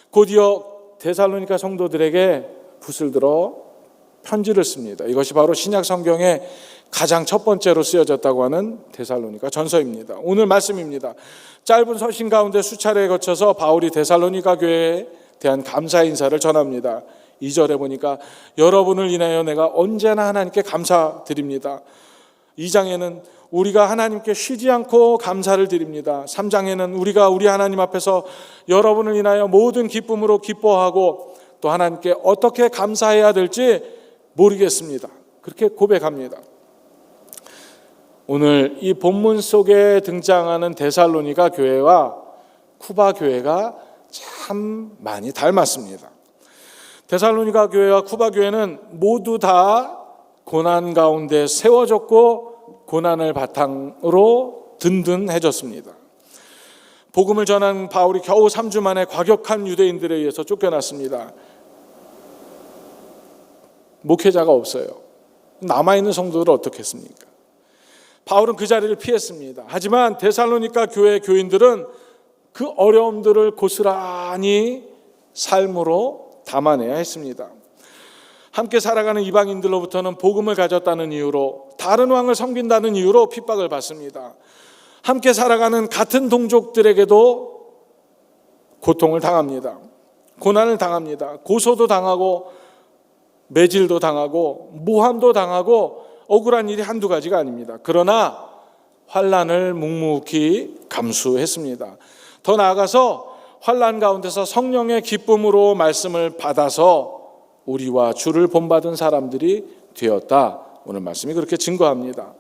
곧이어 데살로니가 성도들에게 붓을 들어 편지를 씁니다. 이것이 바로 신약 성경에 가장 첫 번째로 쓰여졌다고 하는 데살로니가 전서입니다. 오늘 말씀입니다. 짧은 서신 가운데 수차례에 거쳐서 바울이 데살로니가 교회에 대한 감사 인사를 전합니다. 2절에 보니까 여러분을 인하여 내가 언제나 하나님께 감사드립니다. 2장에는 우리가 하나님께 쉬지 않고 감사를 드립니다. 3장에는 우리가 우리 하나님 앞에서 여러분을 인하여 모든 기쁨으로 기뻐하고 또 하나님께 어떻게 감사해야 될지 모르겠습니다. 그렇게 고백합니다. 오늘 이 본문 속에 등장하는 데살로니가 교회와 쿠바 교회가 참 많이 닮았습니다. 데살로니가 교회와 쿠바 교회는 모두 다 고난 가운데 세워졌고 고난을 바탕으로 든든해졌습니다. 복음을 전한 바울이 겨우 3주 만에 과격한 유대인들에 의해서 쫓겨났습니다. 목회자가 없어요. 남아있는 성도들은 어떻게 했습니까? 바울은 그 자리를 피했습니다. 하지만 데살로니가 교회 교인들은 그 어려움들을 고스란히 삶으로 담아내야 했습니다. 함께 살아가는 이방인들로부터는 복음을 가졌다는 이유로, 다른 왕을 섬긴다는 이유로 핍박을 받습니다. 함께 살아가는 같은 동족들에게도 고통을 당합니다. 고난을 당합니다. 고소도 당하고 매질도 당하고 모함도 당하고 억울한 일이 한두 가지가 아닙니다. 그러나 환난을 묵묵히 감수했습니다. 더 나아가서 환난 가운데서 성령의 기쁨으로 말씀을 받아서 우리와 주를 본받은 사람들이 되었다. 오늘 말씀이 그렇게 증거합니다.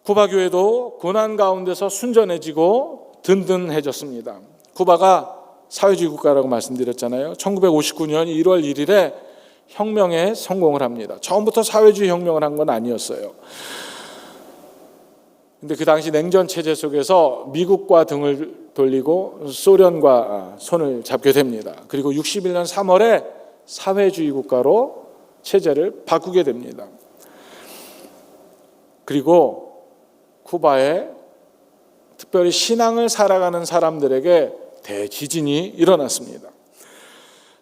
쿠바 교회도 고난 가운데서 순전해지고 든든해졌습니다. 쿠바가 사회주의 국가라고 말씀드렸잖아요. 1959년 1월 1일에 혁명에 성공을 합니다. 처음부터 사회주의 혁명을 한 건 아니었어요. 근데 그 당시 냉전 체제 속에서 미국과 등을 돌리고 소련과 손을 잡게 됩니다. 그리고 61년 3월에 사회주의 국가로 체제를 바꾸게 됩니다. 그리고 쿠바에 특별히 신앙을 살아가는 사람들에게 대지진이 일어났습니다.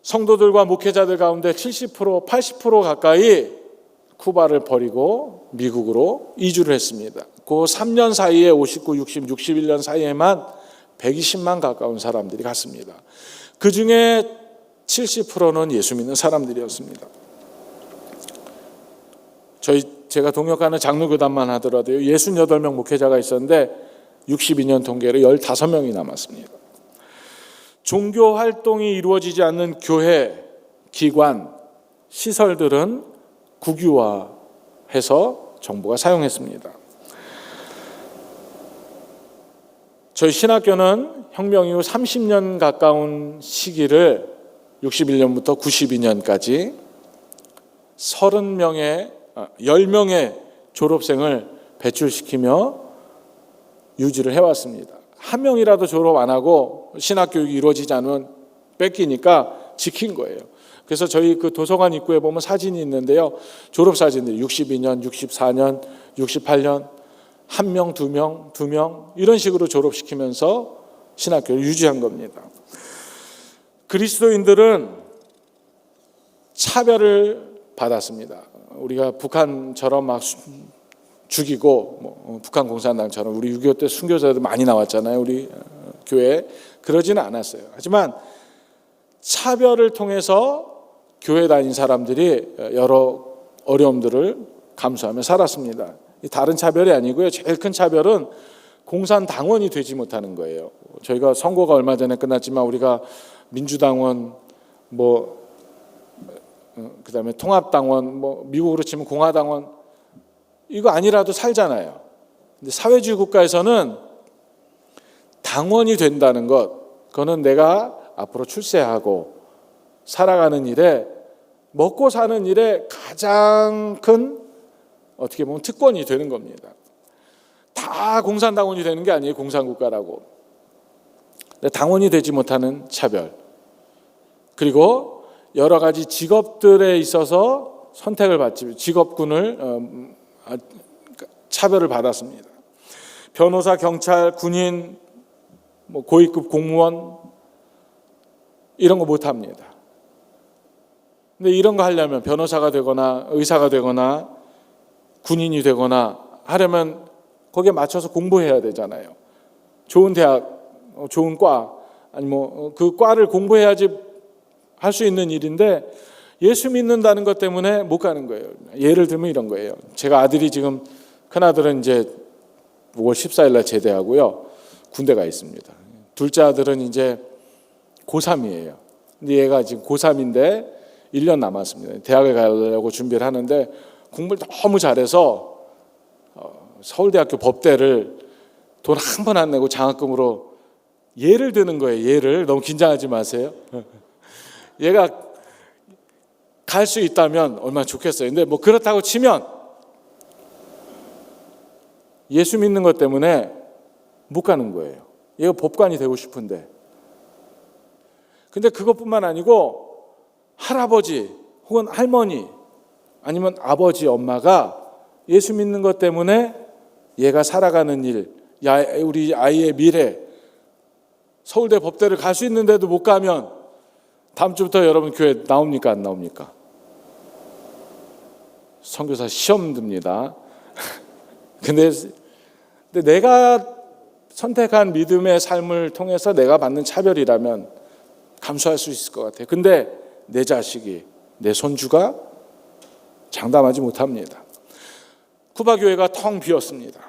성도들과 목회자들 가운데 70%, 80% 가까이 쿠바를 버리고 미국으로 이주를 했습니다. 그 3년 사이에 59, 60, 61년 사이에만 120만 가까운 사람들이 갔습니다. 그 중에 70%는 예수 믿는 사람들이었습니다. 제가 동역하는 장로교단만 하더라도요, 68명 목회자가 있었는데 62년 통계로 15명이 남았습니다. 종교 활동이 이루어지지 않는 교회, 기관, 시설들은 국유화해서 정부가 사용했습니다. 저희 신학교는 혁명 이후 30년 가까운 시기를 61년부터 92년까지 10명의 졸업생을 배출시키며 유지를 해왔습니다. 한 명이라도 졸업 안 하고 신학교육이 이루어지지 않으면 뺏기니까 지킨 거예요. 그래서 저희 그 도서관 입구에 보면 사진이 있는데요. 졸업 사진들 62년, 64년, 68년 1명, 2명, 2명 이런 식으로 졸업시키면서 신학교를 유지한 겁니다. 그리스도인들은 차별을 받았습니다. 우리가 북한처럼 막 죽이고 북한 공산당처럼 우리 6.25 때 순교자들 많이 나왔잖아요. 우리 교회에. 그러지는 않았어요. 하지만 차별을 통해서 교회 다닌 사람들이 여러 어려움들을 감수하며 살았습니다. 다른 차별이 아니고요. 제일 큰 차별은 공산당원이 되지 못하는 거예요. 저희가 선거가 얼마 전에 끝났지만 우리가 민주당원, 그다음에 통합당원, 미국으로 치면 공화당원 이거 아니라도 살잖아요. 근데 사회주의 국가에서는 당원이 된다는 것, 그거는 내가 앞으로 출세하고 살아가는 일에, 먹고 사는 일에 가장 큰 어떻게 보면 특권이 되는 겁니다. 다 공산당원이 되는 게 아니에요. 공산국가라고. 당원이 되지 못하는 차별, 그리고 여러 가지 직업들에 있어서 선택을 받지, 직업군을 차별을 받았습니다. 변호사, 경찰, 군인, 고위급 공무원 이런 거 못합니다. 근데 이런 거 하려면 변호사가 되거나 의사가 되거나 군인이 되거나 하려면 거기에 맞춰서 공부해야 되잖아요. 좋은 대학, 좋은 과, 아니 그 과를 공부해야지 할 수 있는 일인데 예수 믿는다는 것 때문에 못 가는 거예요. 예를 들면 이런 거예요. 제가 아들이 지금, 큰아들은 이제 5월 14일 날 제대하고요. 군대 가 있습니다. 둘째 아들은 이제 고3이에요. 근데 얘가 지금 고3인데 1년 남았습니다. 대학에 가려고 준비를 하는데 공부를 너무 잘해서 서울대학교 법대를 돈 한 번 안 내고 장학금으로 예를 드는 거예요. 예를. 너무 긴장하지 마세요. 얘가 갈 수 있다면 얼마나 좋겠어요. 근데 그렇다고 치면 예수 믿는 것 때문에 못 가는 거예요. 얘가 법관이 되고 싶은데. 근데 그것뿐만 아니고 할아버지 혹은 할머니 아니면 아버지, 엄마가 예수 믿는 것 때문에 얘가 살아가는 일, 우리 아이의 미래, 서울대 법대를 갈 수 있는데도 못 가면 다음 주부터 여러분 교회 나옵니까? 안 나옵니까? 선교사 시험 듭니다. 근데 내가 선택한 믿음의 삶을 통해서 내가 받는 차별이라면 감수할 수 있을 것 같아요. 근데 내 자식이, 내 손주가 장담하지 못합니다. 쿠바 교회가 텅 비었습니다.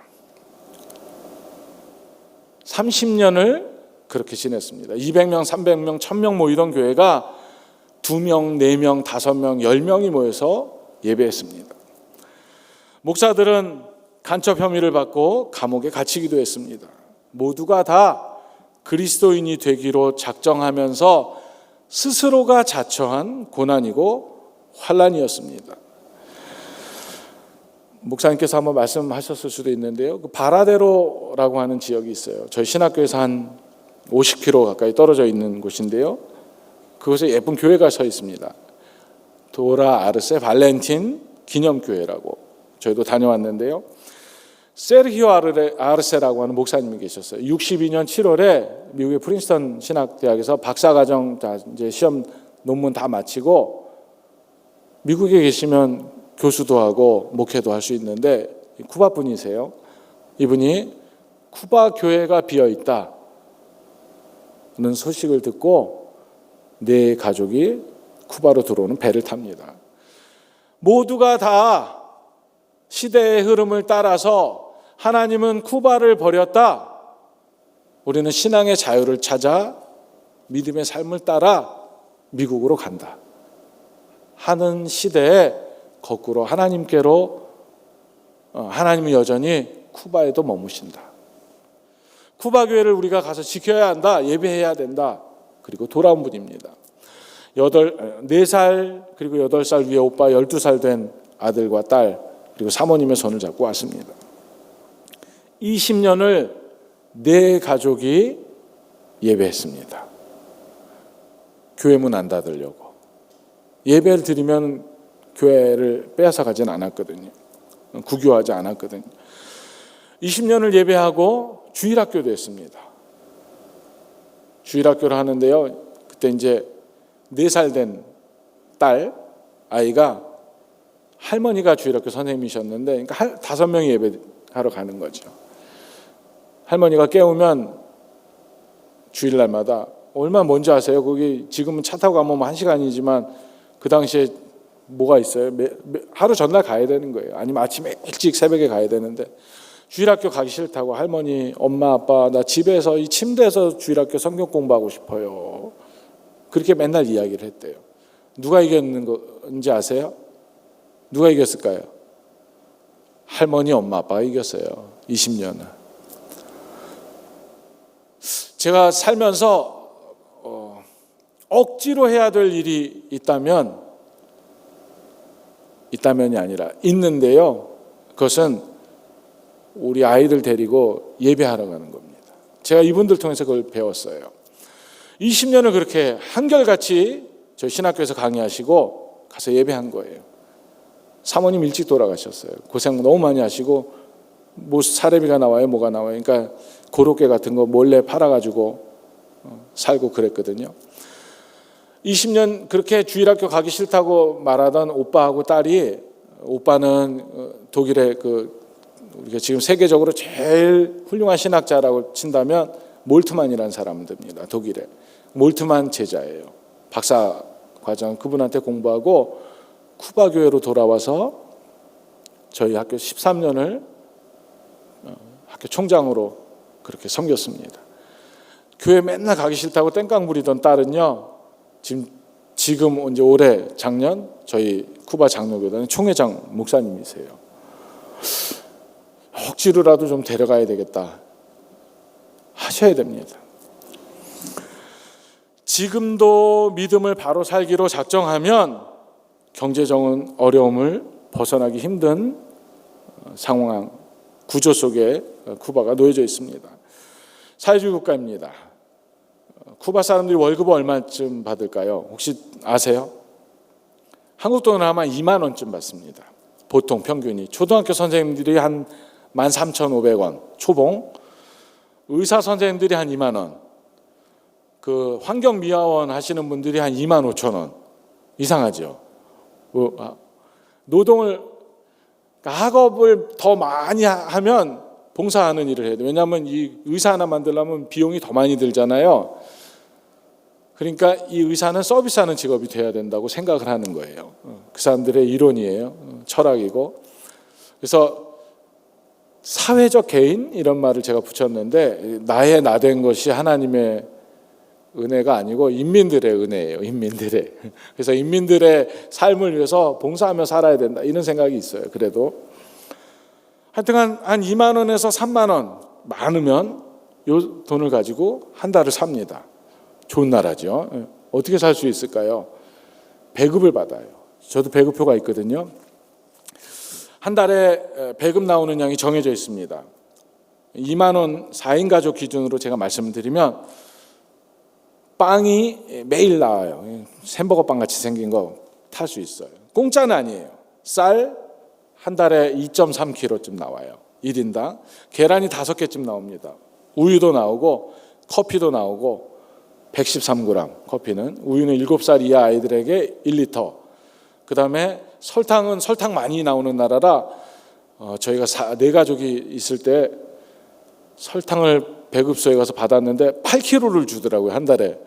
30년을 그렇게 지냈습니다. 200명, 300명, 1000명 모이던 교회가 2명, 4명, 5명, 10명이 모여서 예배했습니다. 목사들은 간첩 혐의를 받고 감옥에 갇히기도 했습니다. 모두가 다 그리스도인이 되기로 작정하면서 스스로가 자처한 고난이고 환난이었습니다. 목사님께서 한번 말씀하셨을 수도 있는데요. 그 바라데로라고 하는 지역이 있어요. 저희 신학교에서 한 50km 가까이 떨어져 있는 곳인데요. 그곳에 예쁜 교회가 서 있습니다. 도라 아르세 발렌틴 기념교회라고 저희도 다녀왔는데요. 세르히오 아르세라고 하는 목사님이 계셨어요. 62년 7월에 미국의 프린스턴 신학대학에서 박사과정 이제 시험 논문 다 마치고 미국에 계시면 교수도 하고 목회도 할 수 있는데 쿠바 분이세요. 이분이 쿠바 교회가 비어 있다는 소식을 듣고 네 가족이 쿠바로 들어오는 배를 탑니다. 모두가 다 시대의 흐름을 따라서 하나님은 쿠바를 버렸다. 우리는 신앙의 자유를 찾아 믿음의 삶을 따라 미국으로 간다. 하는 시대에 거꾸로 하나님께로 하나님은 여전히 쿠바에도 머무신다. 쿠바 교회를 우리가 가서 지켜야 한다. 예배해야 된다. 그리고 돌아온 분입니다. 4살 그리고 8살 위에 오빠 12살 된 아들과 딸 그리고 사모님의 손을 잡고 왔습니다. 20년을 네 가족이 예배했습니다. 교회 문 안 닫으려고. 예배를 드리면 교회를 빼앗아 가진 않았거든요. 국유하지 않았거든요. 20년을 예배하고 주일학교도 했습니다. 주일학교를 하는데요. 그때 이제 4살 된 딸 아이가 할머니가 주일학교 선생님이셨는데 그러니까 5명이 예배하러 가는 거죠. 할머니가 깨우면 주일날마다 얼마나 먼지 아세요? 거기 지금은 차 타고 가면 1시간이지만 그 당시에 뭐가 있어요? 하루 전날 가야 되는 거예요. 아니면 아침에 일찍 새벽에 가야 되는데 주일학교 가기 싫다고 할머니, 엄마, 아빠 나 집에서 이 침대에서 주일학교 성경 공부하고 싶어요. 그렇게 맨날 이야기를 했대요. 누가 이겼는 건지 아세요? 누가 이겼을까요? 할머니, 엄마, 아빠가 이겼어요. 20년을. 제가 살면서 억지로 해야 될 일이 있다면이 아니라 있는데요. 그것은 우리 아이들 데리고 예배하러 가는 겁니다. 제가 이분들 통해서 그걸 배웠어요. 20년을 그렇게 한결같이 저희 신학교에서 강의하시고 가서 예배한 거예요. 사모님 일찍 돌아가셨어요. 고생 너무 많이 하시고 뭐 사례비가 나와요, 뭐가 나와요. 그러니까 고로케 같은 거 몰래 팔아가지고 살고 그랬거든요. 20년 그렇게 주일학교 가기 싫다고 말하던 오빠하고 딸이, 오빠는 독일의 우리가 지금 세계적으로 제일 훌륭한 신학자라고 친다면 몰트만이라는 사람입니다. 독일에 몰트만 제자예요. 박사 과정 그분한테 공부하고 쿠바 교회로 돌아와서 저희 학교 13년을 학교 총장으로 그렇게 섬겼습니다. 교회 맨날 가기 싫다고 땡깡 부리던 딸은요, 지금 이제 올해 작년 저희 쿠바 장로교단의 총회장 목사님이세요. 억지로라도 좀 데려가야 되겠다 하셔야 됩니다. 지금도 믿음을 바로 살기로 작정하면 경제적인 어려움을 벗어나기 힘든 상황, 구조 속에 쿠바가 놓여져 있습니다. 사회주의 국가입니다. 쿠바 사람들이 월급을 얼마쯤 받을까요? 혹시 아세요? 한국 돈으로 하면 2만 원쯤 받습니다. 보통 평균이. 초등학교 선생님들이 한 13,500원 초봉, 의사 선생님들이 한 2만 원, 그 환경미화원 하시는 분들이 한 2만 5천 원. 이상하죠? 노동을, 학업을 더 많이 하면 봉사하는 일을 해야 돼요. 왜냐하면 이 의사 하나 만들려면 비용이 더 많이 들잖아요. 그러니까 이 의사는 서비스하는 직업이 돼야 된다고 생각을 하는 거예요. 그 사람들의 이론이에요. 철학이고. 그래서 사회적 개인 이런 말을 제가 붙였는데, 나의 나된 것이 하나님의 은혜가 아니고 인민들의 은혜예요. 인민들의. 그래서 인민들의 삶을 위해서 봉사하며 살아야 된다 이런 생각이 있어요. 그래도 하여튼 한 2만 원에서 3만 원 많으면 요 돈을 가지고 한 달을 삽니다. 좋은 나라죠. 어떻게 살 수 있을까요? 배급을 받아요. 저도 배급표가 있거든요. 한 달에 배급 나오는 양이 정해져 있습니다. 2만 원 4인 가족 기준으로 제가 말씀을 드리면 빵이 매일 나와요. 햄버거 빵 같이 생긴 거 탈 수 있어요. 공짜는 아니에요. 쌀 한 달에 2.3kg쯤 나와요. 1인당. 계란이 5개쯤 나옵니다. 우유도 나오고 커피도 나오고 113g 커피는, 우유는 7살 이하 아이들에게 1리터. 그 다음에 설탕은 설탕 많이 나오는 나라라 저희가 4가족이 있을 때 설탕을 배급소에 가서 받았는데 8kg를 주더라고요. 한 달에.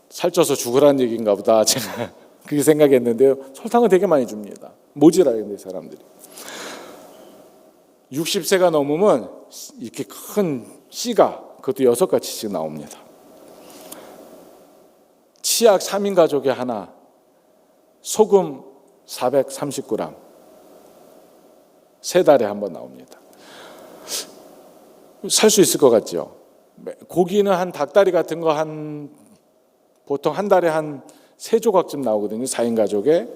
살쪄서 죽으라는 얘기인가 보다 제가 그렇게 생각했는데요. 설탕은 되게 많이 줍니다. 모지라요, 근데 사람들이. 60세가 넘으면 이렇게 큰 씨가 그것도 6가지씩 나옵니다. 치약 3인 가족에 하나, 소금 430g 3달에 한 번 나옵니다. 살 수 있을 것 같죠? 고기는 한 닭다리 같은 거 보통 한 달에 한 3조각쯤 나오거든요. 4인 가족에.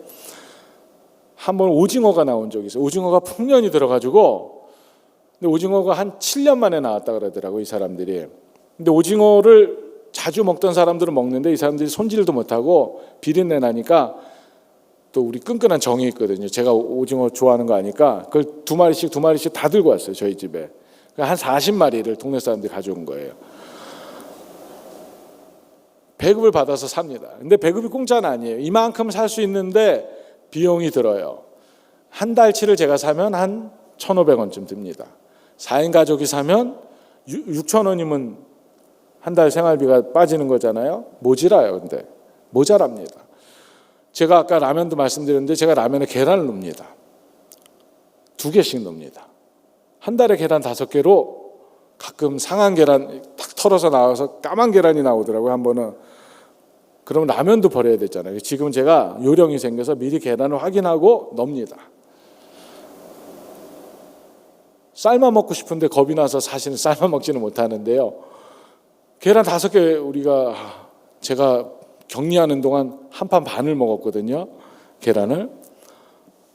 한번 오징어가 나온 적이 있어요. 오징어가 풍년이 들어가지고, 근데 오징어가 한 7년 만에 나왔다 그러더라고요, 이 사람들이. 근데 오징어를 자주 먹던 사람들은 먹는데 이 사람들이 손질도 못하고 비린내 나니까, 또 우리 끈끈한 정이 있거든요. 제가 오징어 좋아하는 거 아니까 그걸 2마리씩 다 들고 왔어요, 저희 집에. 한 40마리를 동네 사람들이 가져온 거예요. 배급을 받아서 삽니다. 근데 배급이 공짜는 아니에요. 이만큼 살 수 있는데 비용이 들어요. 한 달치를 제가 사면 한 1,500원쯤 듭니다. 4인 가족이 사면 6,000원이면 한 달 생활비가 빠지는 거잖아요. 모자라요. 근데 모자랍니다. 제가 아까 라면도 말씀드렸는데 제가 라면에 계란을 넣습니다. 2개씩 넣습니다. 한 달에 계란 5개로 가끔 상한 계란 탁 털어서 나와서 까만 계란이 나오더라고요. 한 번은. 그러면 라면도 버려야 되잖아요. 지금 제가 요령이 생겨서 미리 계란을 확인하고 넣습니다. 삶아 먹고 싶은데 겁이 나서 사실은 삶아 먹지는 못하는데요. 계란 5개 제가 격리하는 동안 한 판 반을 먹었거든요. 계란을.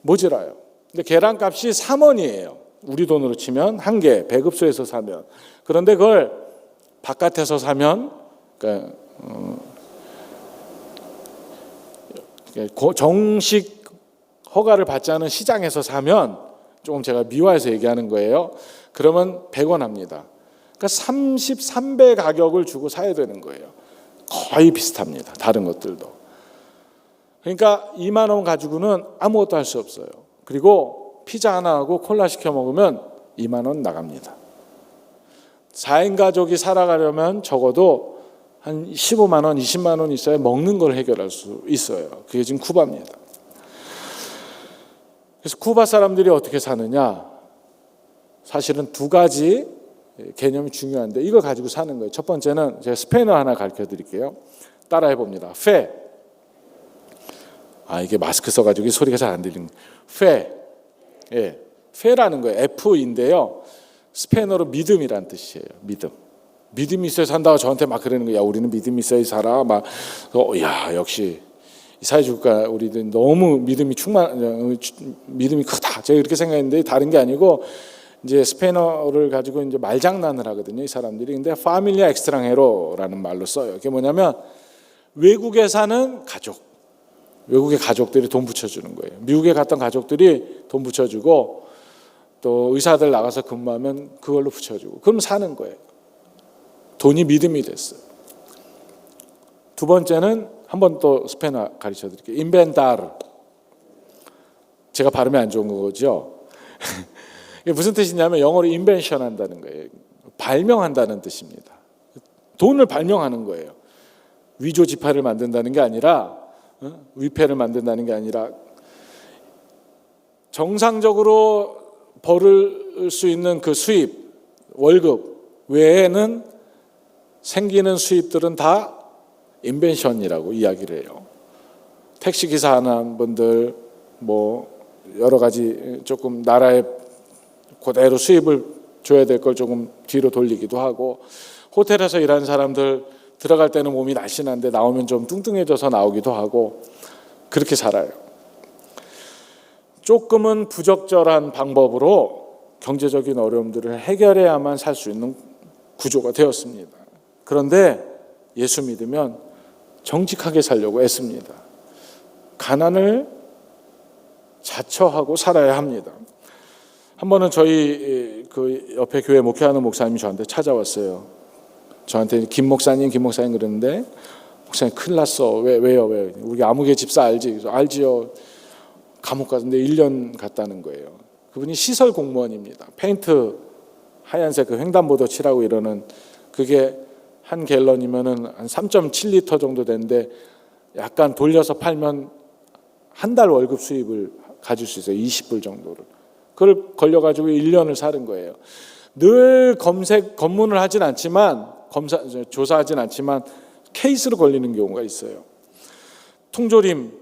모자라요. 근데 계란값이 3원이에요. 우리 돈으로 치면 한 개, 배급소에서 사면. 그런데 그걸 바깥에서 사면, 그러니까 정식 허가를 받지 않은 시장에서 사면, 조금 제가 미화해서 얘기하는 거예요. 그러면 100원 합니다. 그러니까 33배 가격을 주고 사야 되는 거예요. 거의 비슷합니다. 다른 것들도. 그러니까 2만 원 가지고는 아무것도 할 수 없어요. 그리고 피자 하나 하고 콜라 시켜 먹으면 2만 원 나갑니다. 4인 가족이 살아가려면 적어도 한 15만 원, 20만 원 있어야 먹는 걸 해결할 수 있어요. 그게 지금 쿠바입니다. 그래서 쿠바 사람들이 어떻게 사느냐? 사실은 두 가지 개념이 중요한데 이걸 가지고 사는 거예요. 첫 번째는 제가 스페인어 하나 가르쳐 드릴게요. 따라해 봅니다. 페. 이게 마스크 써가지고 소리가 잘 안 들리는 거예요. 페. 예, 페라는 거예요. F인데요. 스페인어로 믿음이란 뜻이에요. 믿음. 믿음이 있어야 산다고 저한테 막 그러는 거야. 우리는 믿음이 있어야 살아. 막, 야 역시 이 사회주의가 우리들 너무 믿음이 크다. 제가 이렇게 생각했는데 다른 게 아니고 이제 스페인어를 가지고 이제 말장난을 하거든요. 이 사람들이. 근데 파밀리아 엑스트랑헤로라는 말로 써요. 그게 뭐냐면 외국에 사는 가족. 외국의 가족들이 돈 붙여주는 거예요. 미국에 갔던 가족들이 돈 붙여주고 또 의사들 나가서 근무하면 그걸로 붙여주고 그럼 사는 거예요. 돈이 믿음이 됐어요. 두 번째는 한 번 또 스페인어 가르쳐 드릴게요. 인벤타르. 제가 발음이 안 좋은 거죠. 이게 무슨 뜻이냐면 영어로 인벤션 한다는 거예요. 발명한다는 뜻입니다. 돈을 발명하는 거예요. 위조 지폐를 만든다는 게 아니라 위패를 만든다는 게 아니라 정상적으로 벌을 수 있는 그 수입, 월급 외에는 생기는 수입들은 다 인벤션이라고 이야기를 해요. 택시기사 하는 분들 뭐 여러 가지 조금 나라에 그대로 수입을 줘야 될 걸 조금 뒤로 돌리기도 하고 호텔에서 일하는 사람들 들어갈 때는 몸이 날씬한데 나오면 좀 뚱뚱해져서 나오기도 하고 그렇게 살아요. 조금은 부적절한 방법으로 경제적인 어려움들을 해결해야만 살 수 있는 구조가 되었습니다. 그런데 예수 믿으면 정직하게 살려고 애씁니다. 가난을 자처하고 살아야 합니다. 한 번은 저희 그 옆에 교회 목회하는 목사님이 저한테 찾아왔어요. 저한테 김 목사님 그러는데 목사님 큰일 났어. 왜요? 우리 아무개 집사 알지? 알지요. 감옥 갔는데 1년 갔다는 거예요. 그분이 시설 공무원입니다. 페인트 하얀색 그 횡단보도 칠하고 이러는 그게 한 갤런이면은 한 3.7리터 정도 되는데 약간 돌려서 팔면 한 달 월급 수입을 가질 수 있어요. 20불 정도를. 그걸 걸려가지고 1년을 사는 거예요. 늘 검문을 하진 않지만 조사하진 않지만 케이스로 걸리는 경우가 있어요. 통조림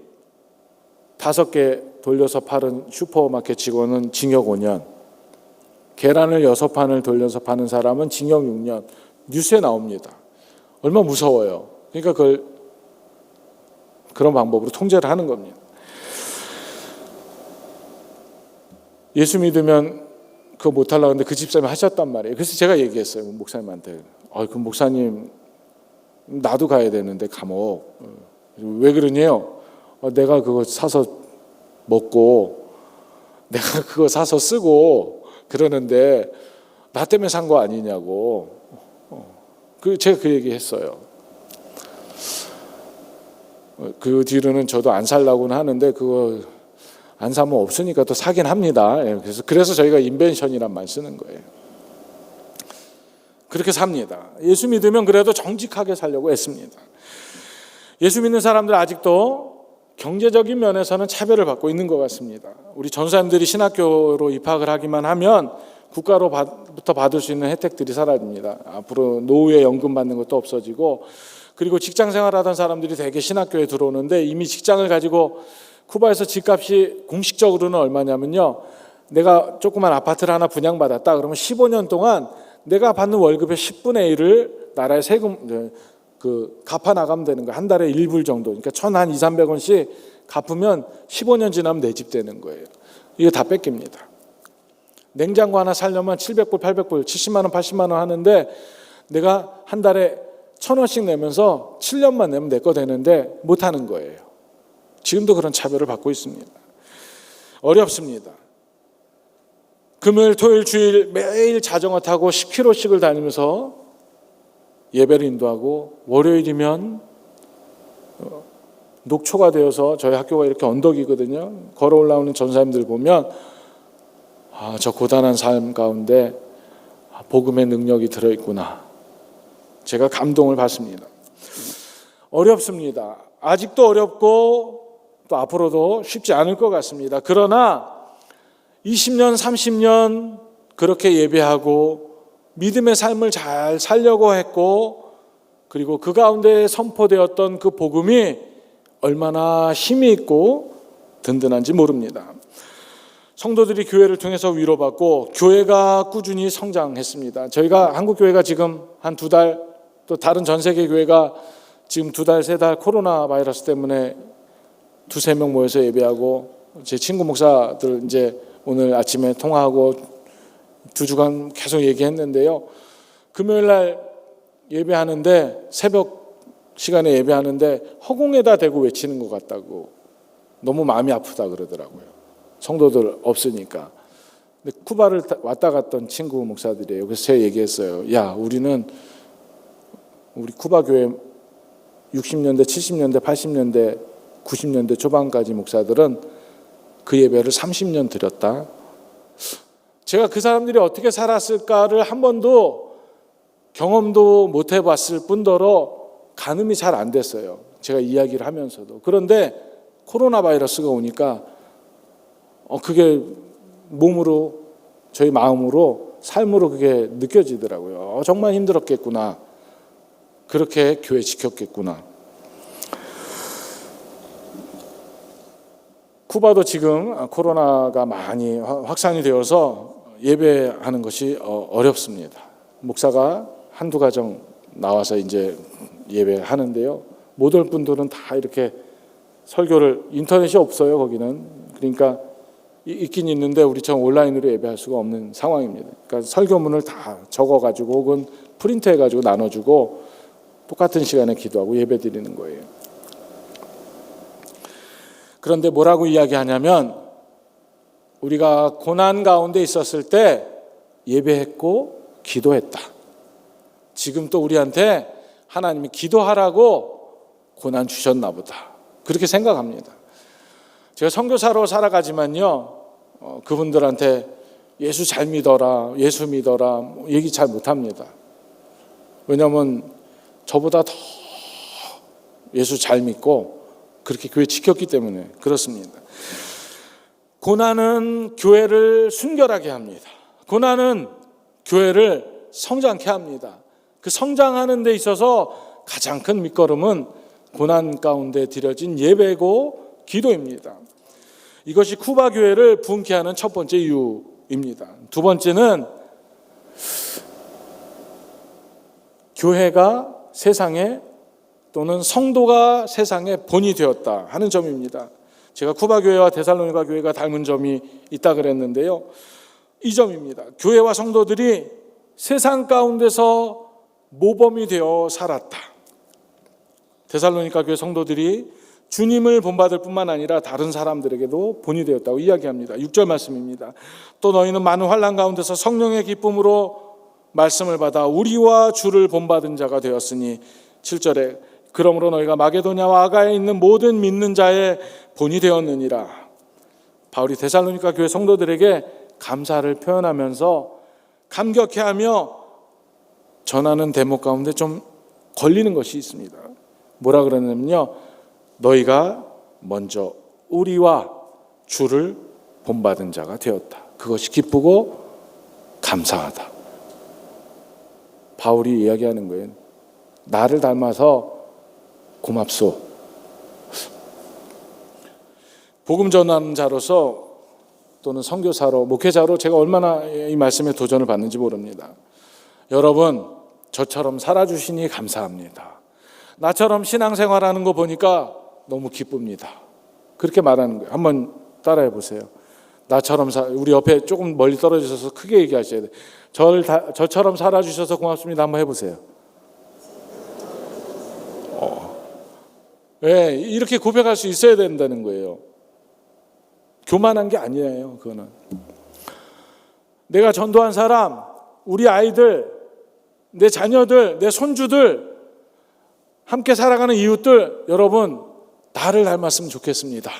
5개 돌려서 파는 슈퍼마켓 직원은 징역 5년, 계란을 6판을 돌려서 파는 사람은 징역 6년. 뉴스에 나옵니다. 얼마나 무서워요. 그러니까 그런 방법으로 통제를 하는 겁니다. 예수 믿으면 그거 못하려고 하는데 그 집사님이 하셨단 말이에요. 그래서 제가 얘기했어요. 목사님한테. 그 목사님 나도 가야 되는데 감옥. 왜 그러냐요? 내가 그거 사서 먹고 내가 그거 사서 쓰고 그러는데 나 때문에 산 거 아니냐고. 제가 그 얘기 했어요. 그 뒤로는 저도 안 살라고는 하는데 그거 안 사면 없으니까 또 사긴 합니다. 그래서 저희가 인벤션이란 말 쓰는 거예요. 그렇게 삽니다. 예수 믿으면 그래도 정직하게 살려고 애씁니다. 예수 믿는 사람들 아직도 경제적인 면에서는 차별을 받고 있는 것 같습니다. 우리 전사님들이 신학교로 입학을 하기만 하면 국가로부터 받을 수 있는 혜택들이 사라집니다. 앞으로 노후에 연금 받는 것도 없어지고 그리고 직장 생활하던 사람들이 대개 신학교에 들어오는데 이미 직장을 가지고 쿠바에서 집값이 공식적으로는 얼마냐면요. 내가 조그만 아파트를 하나 분양받았다 그러면 15년 동안 내가 받는 월급의 10분의 1을 나라에 세금 갚아 나가면 되는 거야. 한 달에 1불 정도. 그러니까 1,200~1,300원씩 갚으면 15년 지나면 내 집 되는 거예요. 이거 다 뺏깁니다. 냉장고 하나 사려면 700불, 800불, 70만 원, 80만 원 하는데 내가 한 달에 1,000원씩 내면서 7년만 내면 내 거 되는데 못 하는 거예요. 지금도 그런 차별을 받고 있습니다. 어렵습니다. 금요일, 토요일, 주일 매일 자전거 타고 10km씩을 다니면서 예배를 인도하고 월요일이면 녹초가 되어서 저희 학교가 이렇게 언덕이거든요. 걸어 올라오는 전사님들 보면 저 고단한 삶 가운데 복음의 능력이 들어있구나. 제가 감동을 받습니다. 어렵습니다. 아직도 어렵고 또 앞으로도 쉽지 않을 것 같습니다. 그러나 20년, 30년 그렇게 예배하고 믿음의 삶을 잘 살려고 했고 그리고 그 가운데 선포되었던 그 복음이 얼마나 힘이 있고 든든한지 모릅니다. 성도들이 교회를 통해서 위로받고 교회가 꾸준히 성장했습니다. 저희가 한국교회가 지금 한 2달, 또 다른 전 세계 교회가 지금 2달, 3달 코로나 바이러스 때문에 2-3명 모여서 예배하고 제 친구 목사들 이제 오늘 아침에 통화하고 2주간 계속 얘기했는데요. 금요일 날 예배하는데 새벽 시간에 예배하는데 허공에다 대고 외치는 것 같다고 너무 마음이 아프다 그러더라고요. 성도들 없으니까. 근데 쿠바를 왔다 갔던 친구 목사들이에요. 그래서 제가 얘기했어요. 야, 우리 쿠바 교회 60년대, 70년대, 80년대, 90년대 초반까지 목사들은 그 예배를 30년 드렸다. 제가 그 사람들이 어떻게 살았을까를 한 번도 경험도 못 해봤을 뿐더러 가늠이 잘 안 됐어요. 제가 이야기를 하면서도. 그런데 코로나 바이러스가 오니까 그게 몸으로, 저희 마음으로, 삶으로 그게 느껴지더라고요. 정말 힘들었겠구나. 그렇게 교회 지켰겠구나. 쿠바도 지금 코로나가 많이 확산이 되어서 예배하는 것이 어렵습니다. 목사가 한두 가정 나와서 이제 예배하는데요. 못 올 분들은 다 이렇게 설교를, 인터넷이 없어요, 거기는. 그러니까 있긴 있는데 우리처럼 온라인으로 예배할 수가 없는 상황입니다. 그러니까 설교문을 다 적어가지고 혹은 프린트해가지고 나눠주고 똑같은 시간에 기도하고 예배 드리는 거예요. 그런데 뭐라고 이야기하냐면 우리가 고난 가운데 있었을 때 예배했고 기도했다. 지금 또 우리한테 하나님이 기도하라고 고난 주셨나 보다. 그렇게 생각합니다. 제가 선교사로 살아가지만요, 그분들한테 예수 잘 믿어라, 예수 믿어라 얘기 잘 못합니다. 왜냐하면 저보다 더 예수 잘 믿고 그렇게 교회 지켰기 때문에 그렇습니다. 고난은 교회를 순결하게 합니다. 고난은 교회를 성장케 합니다. 그 성장하는 데 있어서 가장 큰 밑거름은 고난 가운데 드려진 예배고 기도입니다. 이것이 쿠바 교회를 부흥케 하는 첫 번째 이유입니다. 두 번째는 교회가 세상에 또는 성도가 세상의 본이 되었다 하는 점입니다. 제가 쿠바 교회와 데살로니가 교회가 닮은 점이 있다 그랬는데요. 이 점입니다. 교회와 성도들이 세상 가운데서 모범이 되어 살았다. 데살로니가 교회 성도들이 주님을 본받을 뿐만 아니라 다른 사람들에게도 본이 되었다고 이야기합니다. 6절 말씀입니다. 또 너희는 많은 환난 가운데서 성령의 기쁨으로 말씀을 받아 우리와 주를 본받은 자가 되었으니 7절에 그러므로 너희가 마게도냐와 아가에 있는 모든 믿는 자의 본이 되었느니라. 바울이 데살로니가 교회 성도들에게 감사를 표현하면서 감격해하며 전하는 대목 가운데 좀 걸리는 것이 있습니다. 뭐라 그러냐면요, 너희가 먼저 우리와 주를 본받은 자가 되었다. 그것이 기쁘고 감사하다. 바울이 이야기하는 거예요. 나를 닮아서 고맙소. 복음 전하는 자로서 또는 선교사로, 목회자로 제가 얼마나 이 말씀에 도전을 받는지 모릅니다. 여러분, 저처럼 살아주시니 감사합니다. 나처럼 신앙생활하는 거 보니까 너무 기쁩니다. 그렇게 말하는 거예요. 한번 따라해 보세요. 나처럼 우리 옆에 조금 멀리 떨어지셔서 크게 얘기하셔야 돼요. 저처럼 살아주셔서 고맙습니다. 한번 해보세요. 네, 이렇게 고백할 수 있어야 된다는 거예요. 교만한 게 아니에요. 그거는 내가 전도한 사람, 우리 아이들, 내 자녀들, 내 손주들, 함께 살아가는 이웃들, 여러분 나를 닮았으면 좋겠습니다.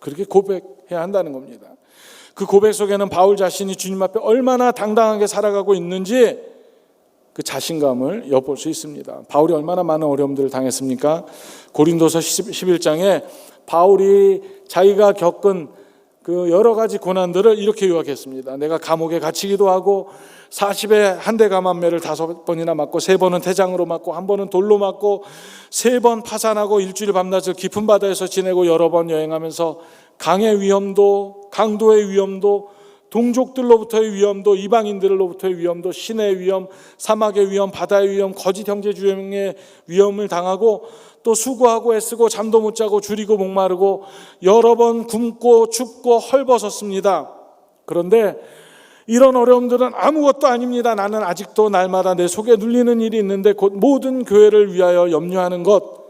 그렇게 고백해야 한다는 겁니다. 그 고백 속에는 바울 자신이 주님 앞에 얼마나 당당하게 살아가고 있는지 그 자신감을 엿볼 수 있습니다. 바울이 얼마나 많은 어려움들을 당했습니까? 고린도서 11장에 바울이 자기가 겪은 그 여러 가지 고난들을 이렇게 요약했습니다. 내가 감옥에 갇히기도 하고 40에 한 대 감한매를 5번이나 맞고 3번은 태장으로 맞고 1번은 돌로 맞고 3번 파산하고 일주일 밤낮을 깊은 바다에서 지내고 여러 번 여행하면서 강의 위험도, 강도의 위험도, 동족들로부터의 위험도, 이방인들로부터의 위험도, 신의 위험, 사막의 위험, 바다의 위험, 거짓 형제주의의 위험을 당하고 또 수고하고 애쓰고 잠도 못 자고 줄이고 목마르고 여러 번 굶고 춥고 헐벗었습니다. 그런데 이런 어려움들은 아무것도 아닙니다. 나는 아직도 날마다 내 속에 눌리는 일이 있는데 곧 모든 교회를 위하여 염려하는 것.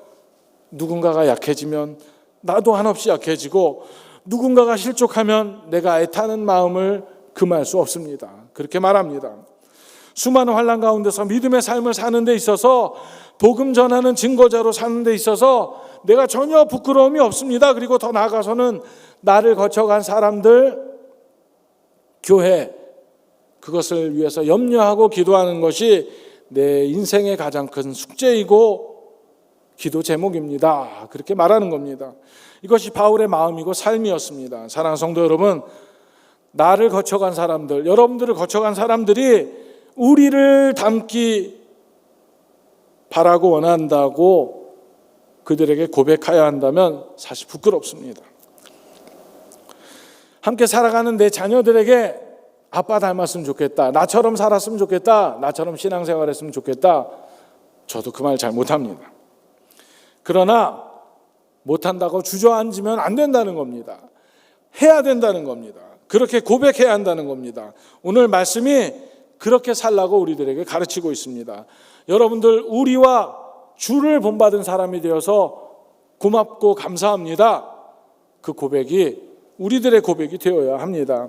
누군가가 약해지면 나도 한없이 약해지고 누군가가 실족하면 내가 애타는 마음을 금할 수 없습니다. 그렇게 말합니다. 수많은 환난 가운데서 믿음의 삶을 사는 데 있어서 복음 전하는 증거자로 사는 데 있어서 내가 전혀 부끄러움이 없습니다. 그리고 더 나아가서는 나를 거쳐간 사람들, 교회, 그것을 위해서 염려하고 기도하는 것이 내 인생의 가장 큰 숙제이고 기도 제목입니다. 그렇게 말하는 겁니다. 이것이 바울의 마음이고 삶이었습니다. 사랑하는 성도 여러분, 나를 거쳐간 사람들, 여러분들을 거쳐간 사람들이 우리를 닮기 바라고 원한다고 그들에게 고백해야 한다면 사실 부끄럽습니다. 함께 살아가는 내 자녀들에게 아빠 닮았으면 좋겠다, 나처럼 살았으면 좋겠다, 나처럼 신앙생활 했으면 좋겠다, 저도 그 말 잘 못합니다. 그러나 못한다고 주저앉으면 안 된다는 겁니다. 해야 된다는 겁니다. 그렇게 고백해야 한다는 겁니다. 오늘 말씀이 그렇게 살라고 우리들에게 가르치고 있습니다. 여러분들, 우리와 주를 본받은 사람이 되어서 고맙고 감사합니다. 그 고백이 우리들의 고백이 되어야 합니다.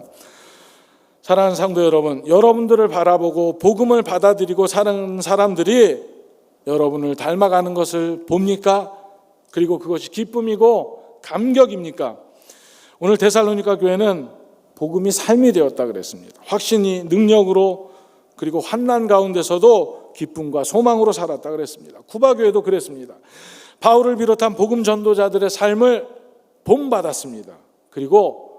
사랑하는 성도 여러분, 여러분들을 바라보고 복음을 받아들이고 사는 사람들이 여러분을 닮아가는 것을 봅니까? 그리고 그것이 기쁨이고 감격입니까? 오늘 데살로니가 교회는 복음이 삶이 되었다 그랬습니다. 확신이 능력으로, 그리고 환난 가운데서도 기쁨과 소망으로 살았다 그랬습니다. 쿠바 교회도 그랬습니다. 바울을 비롯한 복음 전도자들의 삶을 본받았습니다. 그리고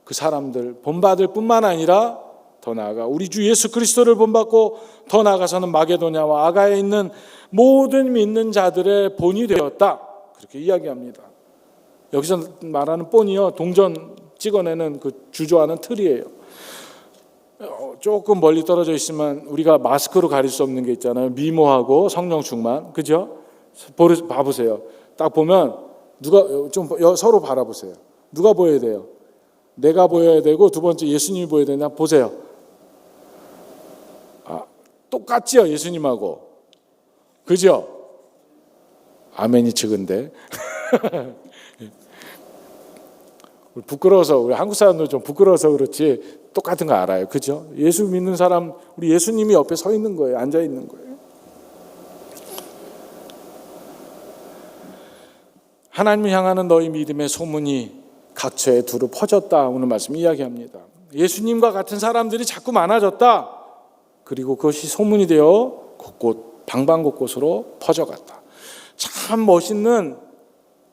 그 사람들 본받을 뿐만 아니라 더 나아가 우리 주 예수 그리스도를 본받고 더 나아가서는 마게도냐와 아가에 있는 모든 믿는 자들의 본이 되었다. 그렇게 이야기합니다. 여기서 말하는 본이요, 동전 찍어내는 그 주조하는 틀이에요. 조금 멀리 떨어져 있으면 우리가 마스크로 가릴 수 없는 게 있잖아요. 미모하고 성령 충만, 그죠? 봐보세요. 딱 보면 누가 좀 서로 바라보세요. 누가 보여야 돼요? 내가 보여야 되고 두 번째 예수님이 보여야 되냐? 보세요. 똑같지요, 예수님하고. 그죠? 아멘이 적은데. 부끄러워서, 우리 한국 사람들 좀 부끄러워서 그렇지 똑같은 거 알아요. 그죠? 예수 믿는 사람, 우리 예수님이 옆에 서 있는 거예요. 앉아 있는 거예요. 하나님을 향하는 너희 믿음의 소문이 각처에 두루 퍼졌다. 오늘 말씀 이야기합니다. 예수님과 같은 사람들이 자꾸 많아졌다. 그리고 그것이 소문이 되어 곳곳 방방곳곳으로 퍼져갔다. 참 멋있는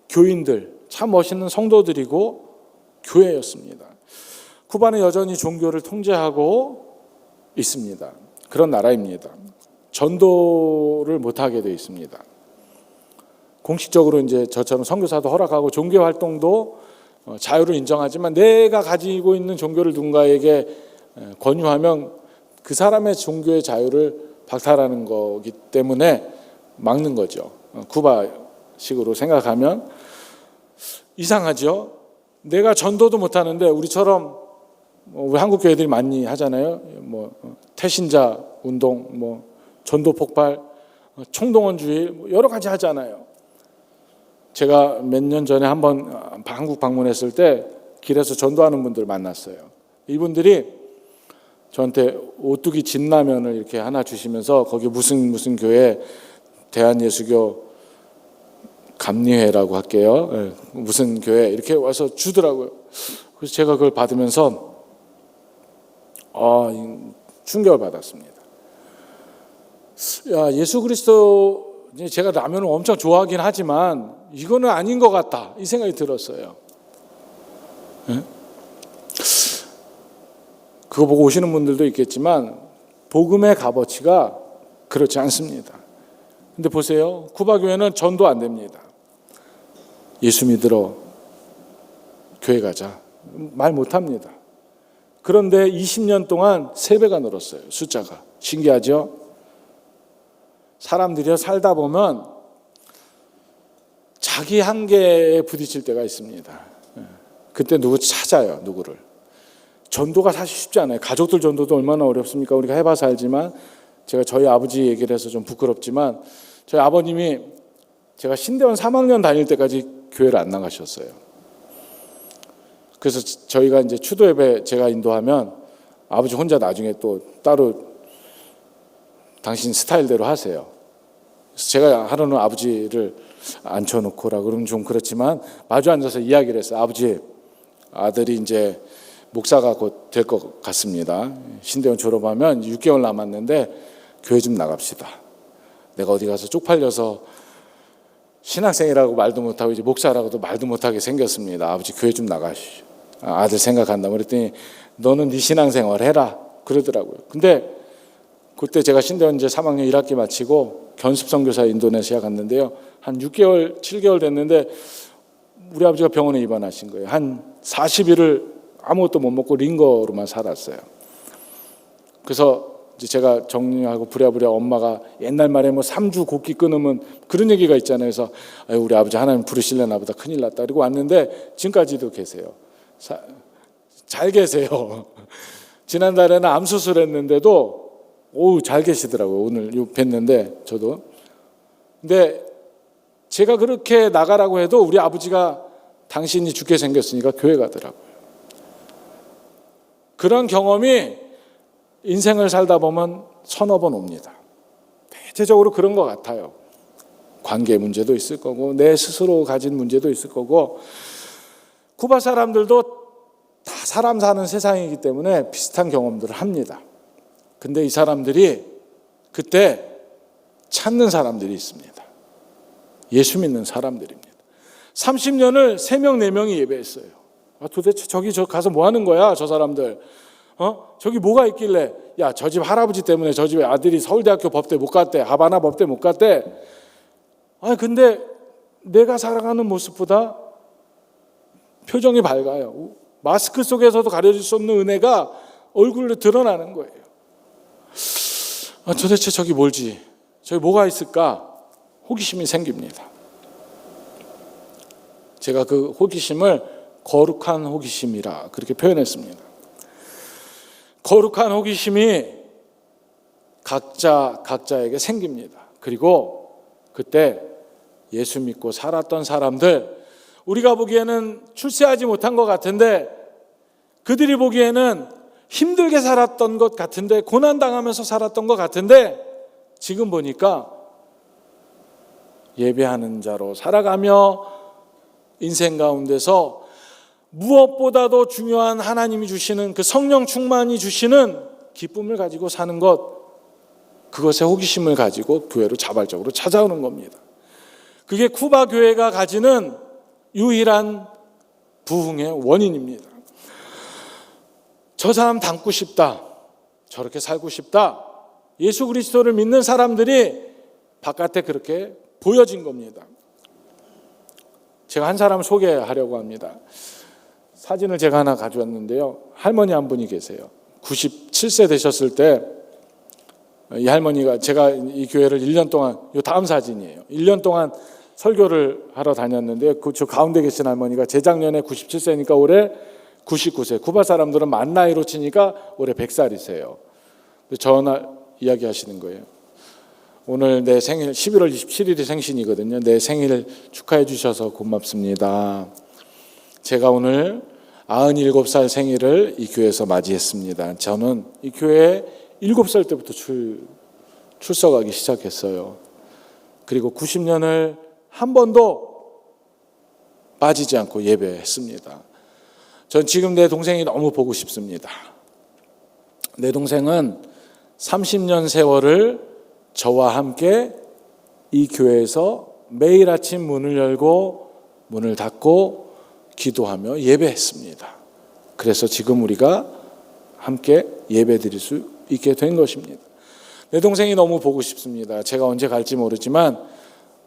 교인들, 참 멋있는 성도들이고 교회였습니다. 쿠바는 여전히 종교를 통제하고 있습니다. 그런 나라입니다. 전도를 못하게 되어 있습니다. 공식적으로 이제 저처럼 선교사도 허락하고 종교 활동도 자유를 인정하지만 내가 가지고 있는 종교를 누군가에게 권유하면 그 사람의 종교의 자유를 박탈하는 거기 때문에 막는 거죠. 쿠바식으로 생각하면. 이상하죠? 내가 전도도 못하는데 우리처럼 우리 한국 교회들이 많이 하잖아요. 뭐 태신자 운동, 뭐 전도 폭발, 총동원주의 여러 가지 하잖아요. 제가 몇 년 전에 한번 한국 방문했을 때 길에서 전도하는 분들 만났어요. 이분들이 저한테 오뚜기 진라면을 이렇게 하나 주시면서 거기 무슨 교회 대한예수교 감리회라고 할게요. 무슨 교회 이렇게 와서 주더라고요. 그래서 제가 그걸 받으면서 충격을 받았습니다. 야, 예수 그리스도 제가 라면을 엄청 좋아하긴 하지만 이거는 아닌 것 같다 이 생각이 들었어요. 그거 보고 오시는 분들도 있겠지만 복음의 값어치가 그렇지 않습니다. 근데 보세요. 쿠바 교회는 전도 안 됩니다. 예수 믿으러 교회 가자. 말 못합니다. 그런데 20년 동안 3배가 늘었어요. 숫자가. 신기하죠? 사람들이 살다 보면 자기 한계에 부딪힐 때가 있습니다. 그때 누구 찾아요. 누구를. 전도가 사실 쉽지 않아요. 가족들 전도도 얼마나 어렵습니까? 우리가 해봐서 알지만 제가 저희 아버지 얘기를 해서 좀 부끄럽지만 저희 아버님이 제가 신대원 3학년 다닐 때까지 교회를 안 나가셨어요. 그래서 저희가 이제 추도 예배 제가 인도하면 아버지 혼자 나중에 또 따로 당신 스타일대로 하세요. 그래서 제가 하루는 아버지를 앉혀놓고라 그러면 좀 그렇지만 마주 앉아서 이야기를 했어요. 아버지, 아들이 이제 목사가 곧 될 것 같습니다. 신대원 졸업하면 6개월 남았는데 교회 좀 나갑시다. 내가 어디 가서 쪽팔려서 신학생이라고 말도 못하고 이제 목사라고도 말도 못하게 생겼습니다. 아버지 교회 좀 나가시죠. 아들 생각한다. 그랬더니 너는 네 신앙생활 해라 그러더라고요. 근데 그때 제가 신대원 이제 3학년 1학기 마치고 견습선교사 인도네시아 갔는데요. 한 6개월, 7개월 됐는데 우리 아버지가 병원에 입원하신 거예요. 한 40일을 아무것도 못 먹고 링거로만 살았어요. 그래서 이제 제가 정리하고 부랴부랴 엄마가 옛날 말에 뭐 3주 곡기 끊으면 그런 얘기가 있잖아요. 그래서 우리 아버지 하나님 부르실려나 보다 큰일 났다. 그리고 왔는데 지금까지도 계세요. 잘 계세요. 지난달에는 암 수술했는데도 잘 계시더라고요. 오늘 뵀는데 저도. 근데 제가 그렇게 나가라고 해도 우리 아버지가 당신이 죽게 생겼으니까 교회 가더라고요. 그런 경험이 인생을 살다 보면 서너 번 옵니다. 대체적으로 그런 것 같아요. 관계 문제도 있을 거고 내 스스로 가진 문제도 있을 거고 쿠바 사람들도 다 사람 사는 세상이기 때문에 비슷한 경험들을 합니다. 근데 이 사람들이 그때 찾는 사람들이 있습니다. 예수 믿는 사람들입니다. 30년을 3명, 4명이 예배했어요. 도대체 저기 가서 뭐 하는 거야, 저 사람들? 저기 뭐가 있길래? 야, 저 집 할아버지 때문에 저 집에 아들이 서울대학교 법대 못 갔대, 하바나 법대 못 갔대. 아니 근데 내가 살아가는 모습보다 표정이 밝아요. 마스크 속에서도 가려질 수 없는 은혜가 얼굴로 드러나는 거예요. 도대체 저기 뭘지, 저기 뭐가 있을까? 호기심이 생깁니다. 제가 그 호기심을 거룩한 호기심이라 그렇게 표현했습니다. 거룩한 호기심이 각자에게 생깁니다. 그리고 그때 예수 믿고 살았던 사람들, 우리가 보기에는 출세하지 못한 것 같은데 그들이 보기에는 힘들게 살았던 것 같은데 고난당하면서 살았던 것 같은데 지금 보니까 예배하는 자로 살아가며 인생 가운데서 무엇보다도 중요한 하나님이 주시는 그 성령 충만이 주시는 기쁨을 가지고 사는 것, 그것에 호기심을 가지고 교회로 자발적으로 찾아오는 겁니다. 그게 쿠바 교회가 가지는 유일한 부흥의 원인입니다. 저 사람 닮고 싶다, 저렇게 살고 싶다, 예수 그리스도를 믿는 사람들이 바깥에 그렇게 보여진 겁니다. 제가 한 사람을 소개하려고 합니다. 사진을 제가 하나 가져왔는데요. 할머니 한 분이 계세요. 97세 되셨을 때 이 할머니가, 제가 이 교회를 1년 동안, 이 다음 사진이에요. 1년 동안 설교를 하러 다녔는데 저 가운데 계신 할머니가 재작년에 97세니까 올해 99세. 쿠바 사람들은 만 나이로 치니까 올해 100살이세요. 전화 이야기하시는 거예요. 오늘 내 생일 11월 27일이 생신이거든요. 내 생일 축하해 주셔서 고맙습니다. 제가 오늘 97살 생일을 이 교회에서 맞이했습니다. 저는 이 교회에 7살 때부터 출석하기 시작했어요. 그리고 90년을 한 번도 빠지지 않고 예배했습니다. 전 지금 내 동생이 너무 보고 싶습니다. 내 동생은 30년 세월을 저와 함께 이 교회에서 매일 아침 문을 열고 문을 닫고 기도하며 예배했습니다. 그래서 지금 우리가 함께 예배 드릴 수 있게 된 것입니다. 내 동생이 너무 보고 싶습니다. 제가 언제 갈지 모르지만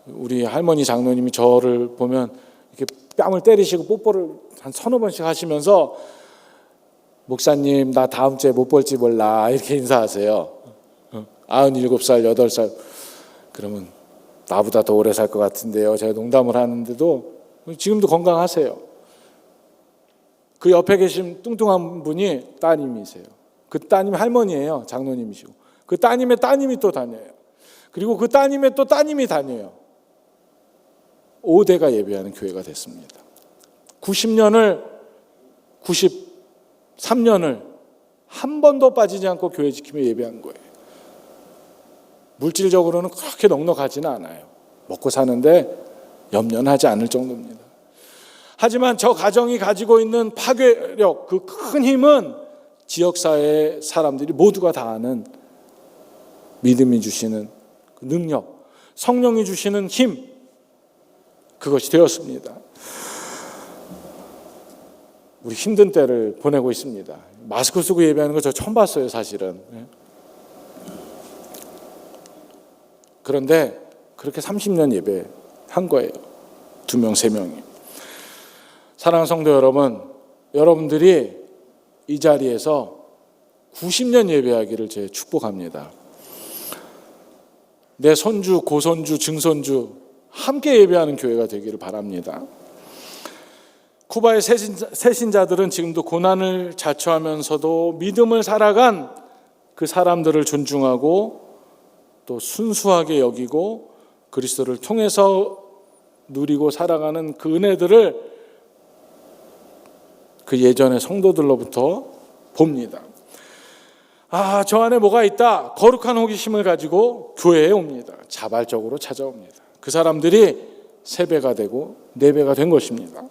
우리 할머니 장로님이 저를 보면 이렇게 뺨을 때리시고 뽀뽀를 한 서너 번씩 하시면서 목사님 나 다음 주에 못 볼지 몰라 이렇게 인사하세요. 97살, 8살 그러면 나보다 더 오래 살 것 같은데요. 제가 농담을 하는데도 지금도 건강하세요. 그 옆에 계신 뚱뚱한 분이 따님이세요. 그 따님 할머니예요. 장로님이시고 그 따님의 따님이 또 다녀요. 그리고 그 따님의 또 따님이 다녀요. 5대가 예배하는 교회가 됐습니다. 93년을 한 번도 빠지지 않고 교회 지키며 예배한 거예요. 물질적으로는 그렇게 넉넉하지는 않아요. 먹고 사는데 염려는 하지 않을 정도입니다. 하지만 저 가정이 가지고 있는 파괴력, 그 큰 힘은 지역사회의 사람들이 모두가 다 아는 믿음이 주시는 그 능력, 성령이 주시는 힘, 그것이 되었습니다. 우리 힘든 때를 보내고 있습니다. 마스크 쓰고 예배하는 거 저 처음 봤어요, 사실은. 그런데 그렇게 30년 예배한 거예요. 2명, 3명이. 사랑하는 성도 여러분, 여러분들이 이 자리에서 90년 예배하기를 제 축복합니다. 내 손주, 고손주, 증손주 함께 예배하는 교회가 되기를 바랍니다. 쿠바의 새신자들은 지금도 고난을 자초하면서도 믿음을 살아간 그 사람들을 존중하고 또 순수하게 여기고 그리스도를 통해서 누리고 살아가는 그 은혜들을 그 예전의 성도들로부터 봅니다. 아, 저 안에 뭐가 있다. 거룩한 호기심을 가지고 교회에 옵니다. 자발적으로 찾아옵니다. 그 사람들이 3배가 되고 4배가 된 것입니다.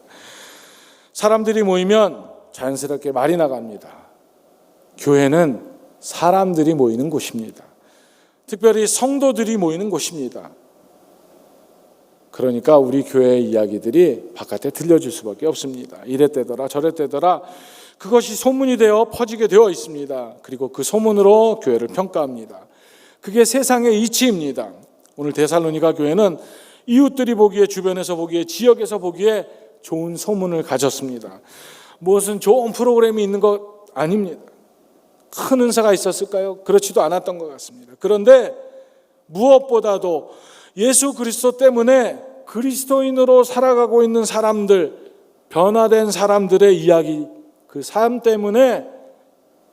사람들이 모이면 자연스럽게 말이 나갑니다. 교회는 사람들이 모이는 곳입니다. 특별히 성도들이 모이는 곳입니다. 그러니까 우리 교회의 이야기들이 바깥에 들려질 수밖에 없습니다. 이랬대더라 저랬대더라 그것이 소문이 되어 퍼지게 되어 있습니다. 그리고 그 소문으로 교회를 평가합니다. 그게 세상의 이치입니다. 오늘 데살로니가 교회는 이웃들이 보기에, 주변에서 보기에, 지역에서 보기에 좋은 소문을 가졌습니다. 무엇은 좋은 프로그램이 있는 것 아닙니다. 큰 은사가 있었을까요? 그렇지도 않았던 것 같습니다. 그런데 무엇보다도 예수 그리스도 때문에 그리스도인으로 살아가고 있는 사람들, 변화된 사람들의 이야기, 그 삶 때문에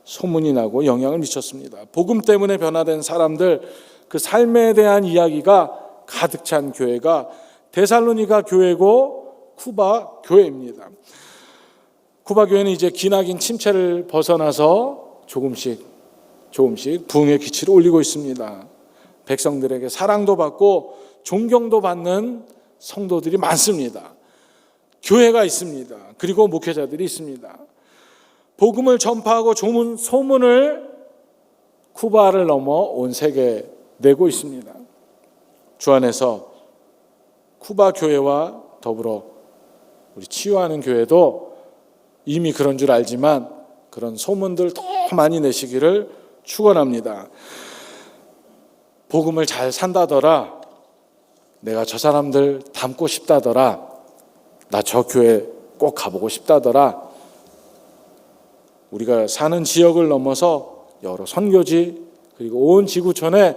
소문이 나고 영향을 미쳤습니다. 복음 때문에 변화된 사람들, 그 삶에 대한 이야기가 가득 찬 교회가 데살로니가 교회고 쿠바 교회입니다. 쿠바 교회는 이제 기나긴 침체를 벗어나서 조금씩 부흥의 기치를 올리고 있습니다. 백성들에게 사랑도 받고 존경도 받는 성도들이 많습니다. 교회가 있습니다. 그리고 목회자들이 있습니다. 복음을 전파하고 좋은 소문을 쿠바를 넘어 온 세계에 내고 있습니다. 주 안에서 쿠바 교회와 더불어 우리 치유하는 교회도 이미 그런 줄 알지만 그런 소문들 더 많이 내시기를 축원합니다. 복음을 잘 산다더라, 내가 저 사람들 닮고 싶다더라, 나 저 교회 꼭 가보고 싶다더라, 우리가 사는 지역을 넘어서 여러 선교지 그리고 온 지구촌에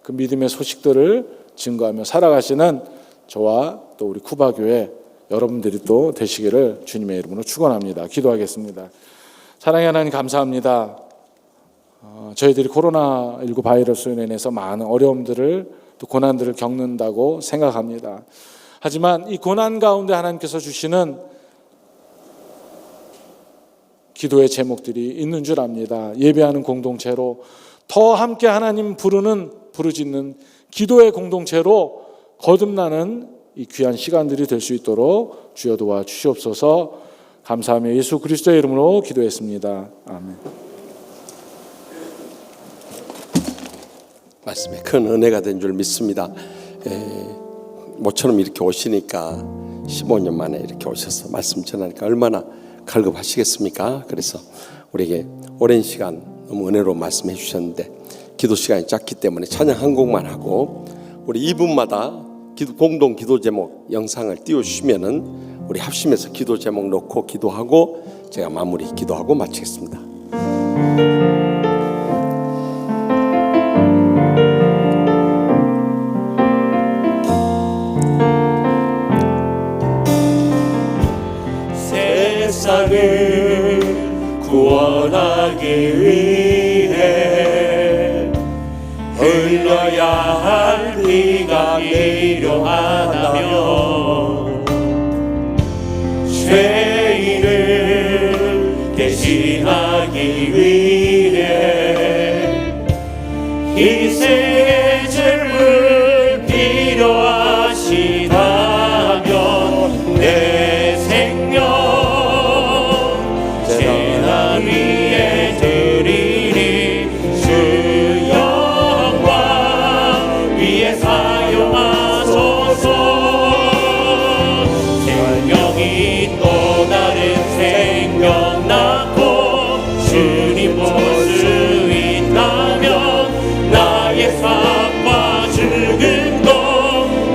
그 믿음의 소식들을 증거하며 살아가시는 저와 또 우리 쿠바교회 여러분들이 또 되시기를 주님의 이름으로 축원합니다. 기도하겠습니다. 사랑의 하나님 감사합니다. 저희들이 코로나19 바이러스로 인해서 많은 어려움들을 또 고난들을 겪는다고 생각합니다. 하지만 이 고난 가운데 하나님께서 주시는 기도의 제목들이 있는 줄 압니다. 예배하는 공동체로 더 함께 하나님 부르짖는 기도의 공동체로 거듭나는 이 귀한 시간들이 될 수 있도록 주여 도와주시옵소서. 감사하며 예수 그리스도의 이름으로 기도했습니다. 아멘. 말씀에 큰 은혜가 된 줄 믿습니다. 모처럼 이렇게 오시니까 15년 만에 이렇게 오셔서 말씀 전하니까 얼마나 갈급하시겠습니까? 그래서 우리에게 오랜 시간 너무 은혜로 말씀해 주셨는데 기도 시간이 짧기 때문에 찬양 한 곡만 하고 우리 2분마다 공동 기도 제목 영상을 띄워주시면은 우리 합심해서 기도 제목 놓고 기도하고 제가 마무리 기도하고 마치겠습니다. 세상을 구원하기 위해 흘러야 할 피가 필요하다면 죄인을 대신하기 위해 희생의 제물 필요하시다면 내 생명 재단 위에 드리리 주 영광 위에 사용하소서. 생명이 또 다른 생명 낳고 주님 볼 수 있다면 나의 삶과 죽음도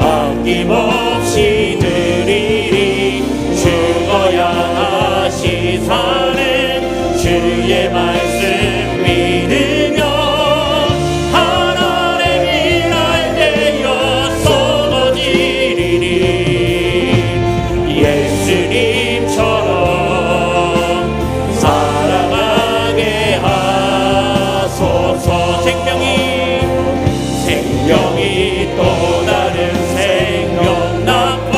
아낌없이 드리리. 죽어야 하시 사는 주의 말씀 믿으며 하나님의 미랄 되어 쏟아지리니 예수님처럼 살아가게 하소서. 생명이 또 다른 생명 낳고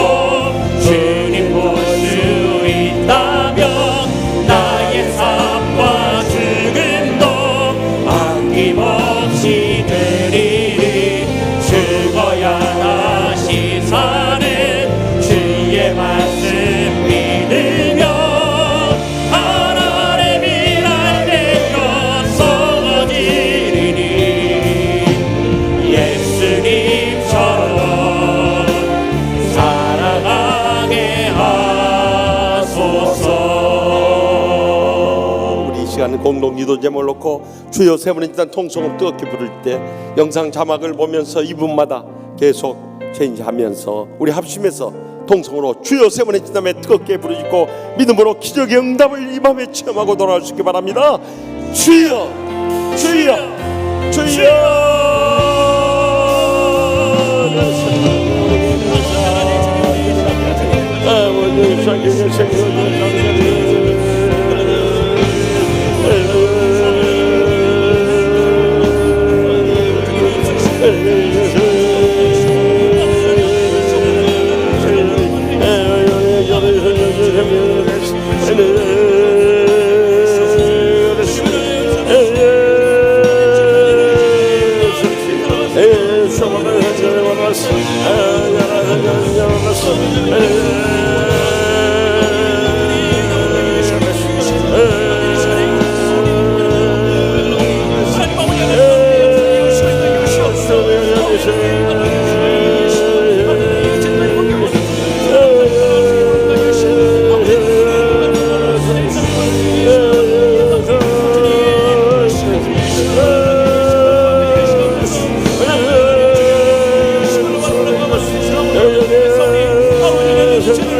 주님 볼 수 있다면 나의 삶과 죽음도 아낌없이 드리리. 죽어야 다시 사는 주의 말씀 믿으며 하나님의 미랄 되어 쏟아지리니 예수님처럼 살아가게 하소서. 우리 이 시간은 공동 기도 제목을 놓고 주여 세 번의 일단 통성을 뜨겁게 부를 때 영상 자막을 보면서 2분마다 계속 체인지하면서 우리 합심해서 통성으로 주여 세 번의 지담에 뜨겁게 부르짖고 믿음으로 기적의 응답을 이 밤에 체험하고 돌아올 수 있기 바랍니다. 주여 주여 주여. 예수님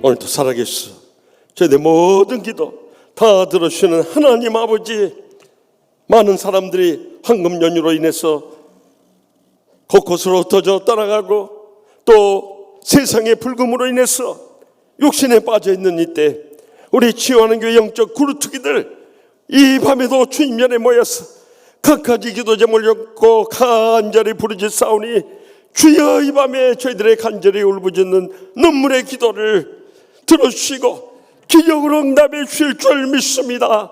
오늘도 살아계셔 저희들 모든 기도 다 들어주시는 하나님 아버지, 많은 사람들이 황금 연휴로 인해서 곳곳으로 흩어져 떠나가고 또 세상의 불금으로 인해서 욕심에 빠져있는 이때 우리 치유하는 교회 영적 구루투기들 이 밤에도 주님 전에 모여서 각가지 기도 제목을 잡고 간절히 부르짖사오니 주여, 이 밤에 저희들의 간절히 울부짖는 눈물의 기도를 들어주시고 기적으로 응답해 주실 줄 믿습니다.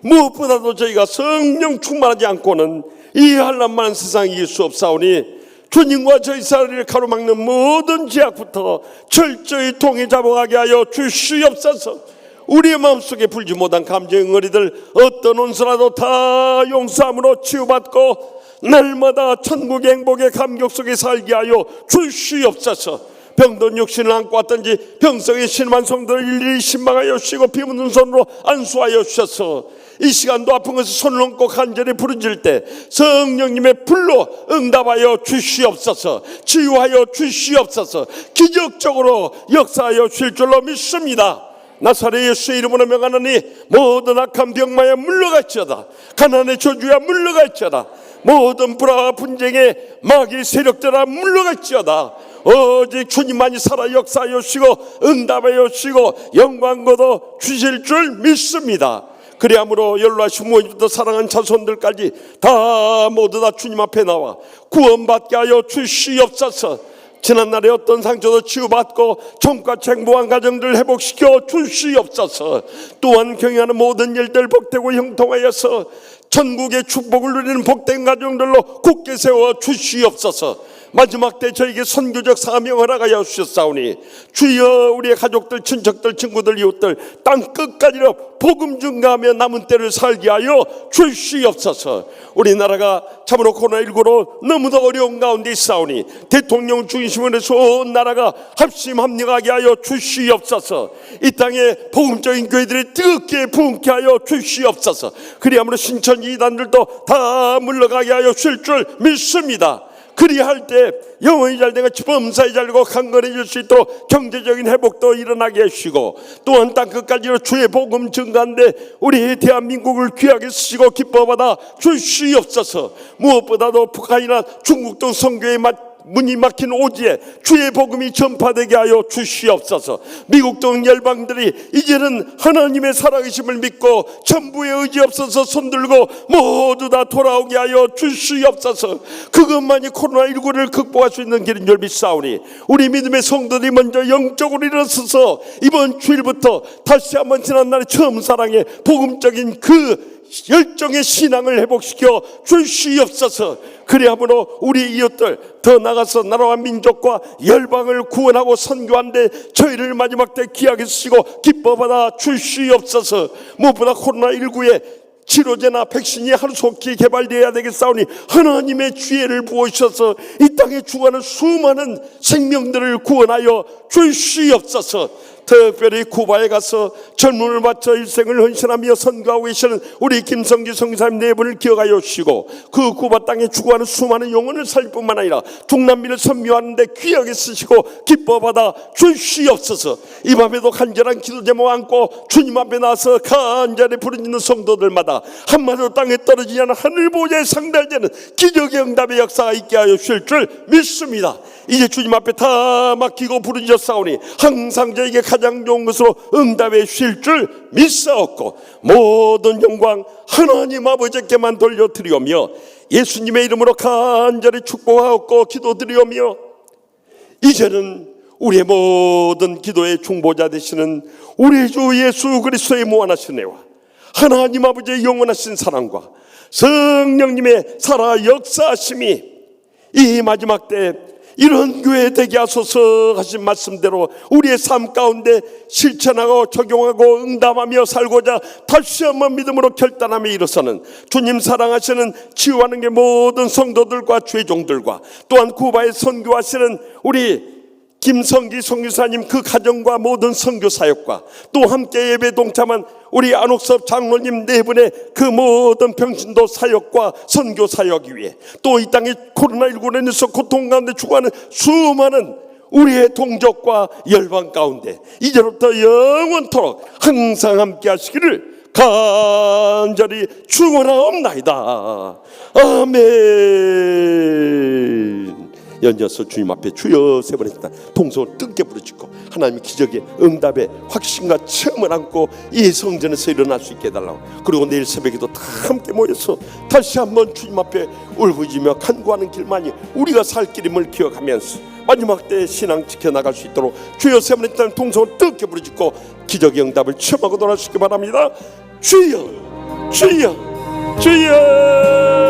무엇보다도 저희가 성령 충만하지 않고는 이 한란만한 세상 이길 수 없사오니 주님과 저희 사회를 가로막는 모든 제약부터 철저히 통해 잡아가게 하여 주시옵소서. 우리의 마음속에 풀지 못한 감정의 응어리들 어떤 온수라도 다 용서함으로 치유받고 날마다 천국의 행복의 감격 속에 살게 하여 주시옵소서. 병든 육신을 안고 왔던지 병성의 신만 성도를 일일이 신망하여 주시고 피 묻은 손으로 안수하여 주셔서 이 시간도 아픈 것을 손을 얹고 간절히 부르짖을 때 성령님의 불로 응답하여 주시옵소서. 치유하여 주시옵소서. 기적적으로 역사하여 주실 줄로 믿습니다. 나사렛 예수의 이름으로 명하노니 모든 악한 병마에 물러갈지어다. 가난의 저주야 물러갈지어다. 모든 불화와 분쟁의 마귀 세력들아 물러갈지어다. 오직 주님만이 살아 역사하여 주시고 응답하여 주시고 영광 거둬 주실 줄 믿습니다. 그리함으로 연로하신 부모님부터 사랑하는 자손들까지 다 모두 다 주님 앞에 나와 구원받게 하여 주시옵소서. 지난날에 어떤 상처도 치유받고 정과 행복한 가정들 회복시켜 주시옵소서. 또한 경영하는 모든 일들 복되고 형통하여서 전국의 축복을 누리는 복된 가정들로 굳게 세워 주시옵소서. 마지막 때 저에게 선교적 사명 허락하여 주셨사오니 주여 우리의 가족들, 친척들, 친구들, 이웃들 땅 끝까지로 복음 증가하며 남은 때를 살게 하여 주시옵소서. 우리나라가 참으로 코로나19로 너무도 어려운 가운데 있사오니 대통령 중심으로 해서 온 나라가 합심 합력하게 하여 주시옵소서. 이 땅에 복음적인 교회들이 뜨겁게 부흥케 하여 주시옵소서. 그리함으로 신천 이단들도 다 물러가게 하여 주실 줄 믿습니다. 그리할 때 영혼이 잘되고 범사에 잘되고 강건해질 수 있도록 경제적인 회복도 일어나게 해주시고 또한 땅끝까지로 주의 복음 증가한데 우리 대한민국을 귀하게 쓰시고 기뻐받아 주시옵소서. 무엇보다도 북한이나 중국도 선교에 문이 막힌 오지에 주의 복음이 전파되게 하여 주시옵소서. 미국 등 열방들이 이제는 하나님의 살아계심을 믿고 전부에 의지 없어서 손들고 모두 다 돌아오게 하여 주시옵소서. 그것만이 코로나19를 극복할 수 있는 길인 줄 믿사오니 우리 믿음의 성도들이 먼저 영적으로 일어서서 이번 주일부터 다시 한번 지난날의 처음 사랑의 복음적인 그 열정의 신앙을 회복시켜 주시옵소서. 그리함으로 우리 이웃들 더 나가서 나라와 민족과 열방을 구원하고 선교한데 저희를 마지막 때 귀하게 쓰시고 기뻐받아 주시옵소서. 무엇보다 코로나19에 치료제나 백신이 하루속히 개발되어야 되겠사오니 하나님의 지혜를 부어주셔서 이 땅에 죽어가는 수많은 생명들을 구원하여 주시옵소서. 특별히 쿠바에 가서 전문을 바쳐 일생을 헌신하며 선교하고 계시는 우리 김성기 성사님 네 분을 기억하여 주시고 그 쿠바 땅에 죽어가는 수많은 영혼을 살릴 뿐만 아니라 중남미를 선묘하는데 귀하게 쓰시고 기뻐받아 주시옵소서. 이 밤에도 간절한 기도 제목 안고 주님 앞에 나서 간절히 부르짖는 성도들마다 한마디로 땅에 떨어지지 않은 하늘 보좌에 상달되는 기적의 응답의 역사가 있게 하여 주실 줄 믿습니다. 이제 주님 앞에 다 맡기고 부르짖었사오니 항상 저에게 가장 좋은 것으로 응답해 주실 줄 믿사옵고 모든 영광 하나님 아버지께만 돌려드리오며 예수님의 이름으로 간절히 축복하옵고 기도드리오며 이제는 우리의 모든 기도의 중보자 되시는 우리 주 예수 그리스도의 무한하신 은혜와 하나님 아버지의 영원하신 사랑과 성령님의 살아 역사하심이 이 마지막 때 이런 교회 되게 하소서 하신 말씀대로 우리의 삶 가운데 실천하고 적용하고 응답하며 살고자 다시 한번 믿음으로 결단하며 일어서는 주님 사랑하시는 치유하는 게 모든 성도들과 죄종들과 또한 쿠바에 선교하시는 우리 김성기 선교사님 그 가정과 모든 선교사역과 또 함께 예배 동참한 우리 안옥섭 장로님 네 분의 그 모든 평신도 사역과 선교 사역 위에 또 이 땅에 코로나19로 인해서 고통 가운데 죽어가는 수많은 우리의 동족과 열방 가운데 이제부터 영원토록 항상 함께 하시기를 간절히 축원하옵나이다. 아멘. 연이어서 주님 앞에 주여 세 번 했다. 통성을 뜨겁게 부르짖고 하나님의 기적의 응답의 확신과 체험을 안고 이 성전에서 일어날 수 있게 해달라고. 그리고 내일 새벽에도 다 함께 모여서 다시 한번 주님 앞에 울부짖으며 간구하는 길만이 우리가 살 길임을 기억하면서 마지막 때 신앙 지켜나갈 수 있도록 주여 세 번 했다는 통성을 뜨겁게 부르짖고 기적의 응답을 체험하고 돌아올 수 있게 바랍니다. 주여 주여 주여.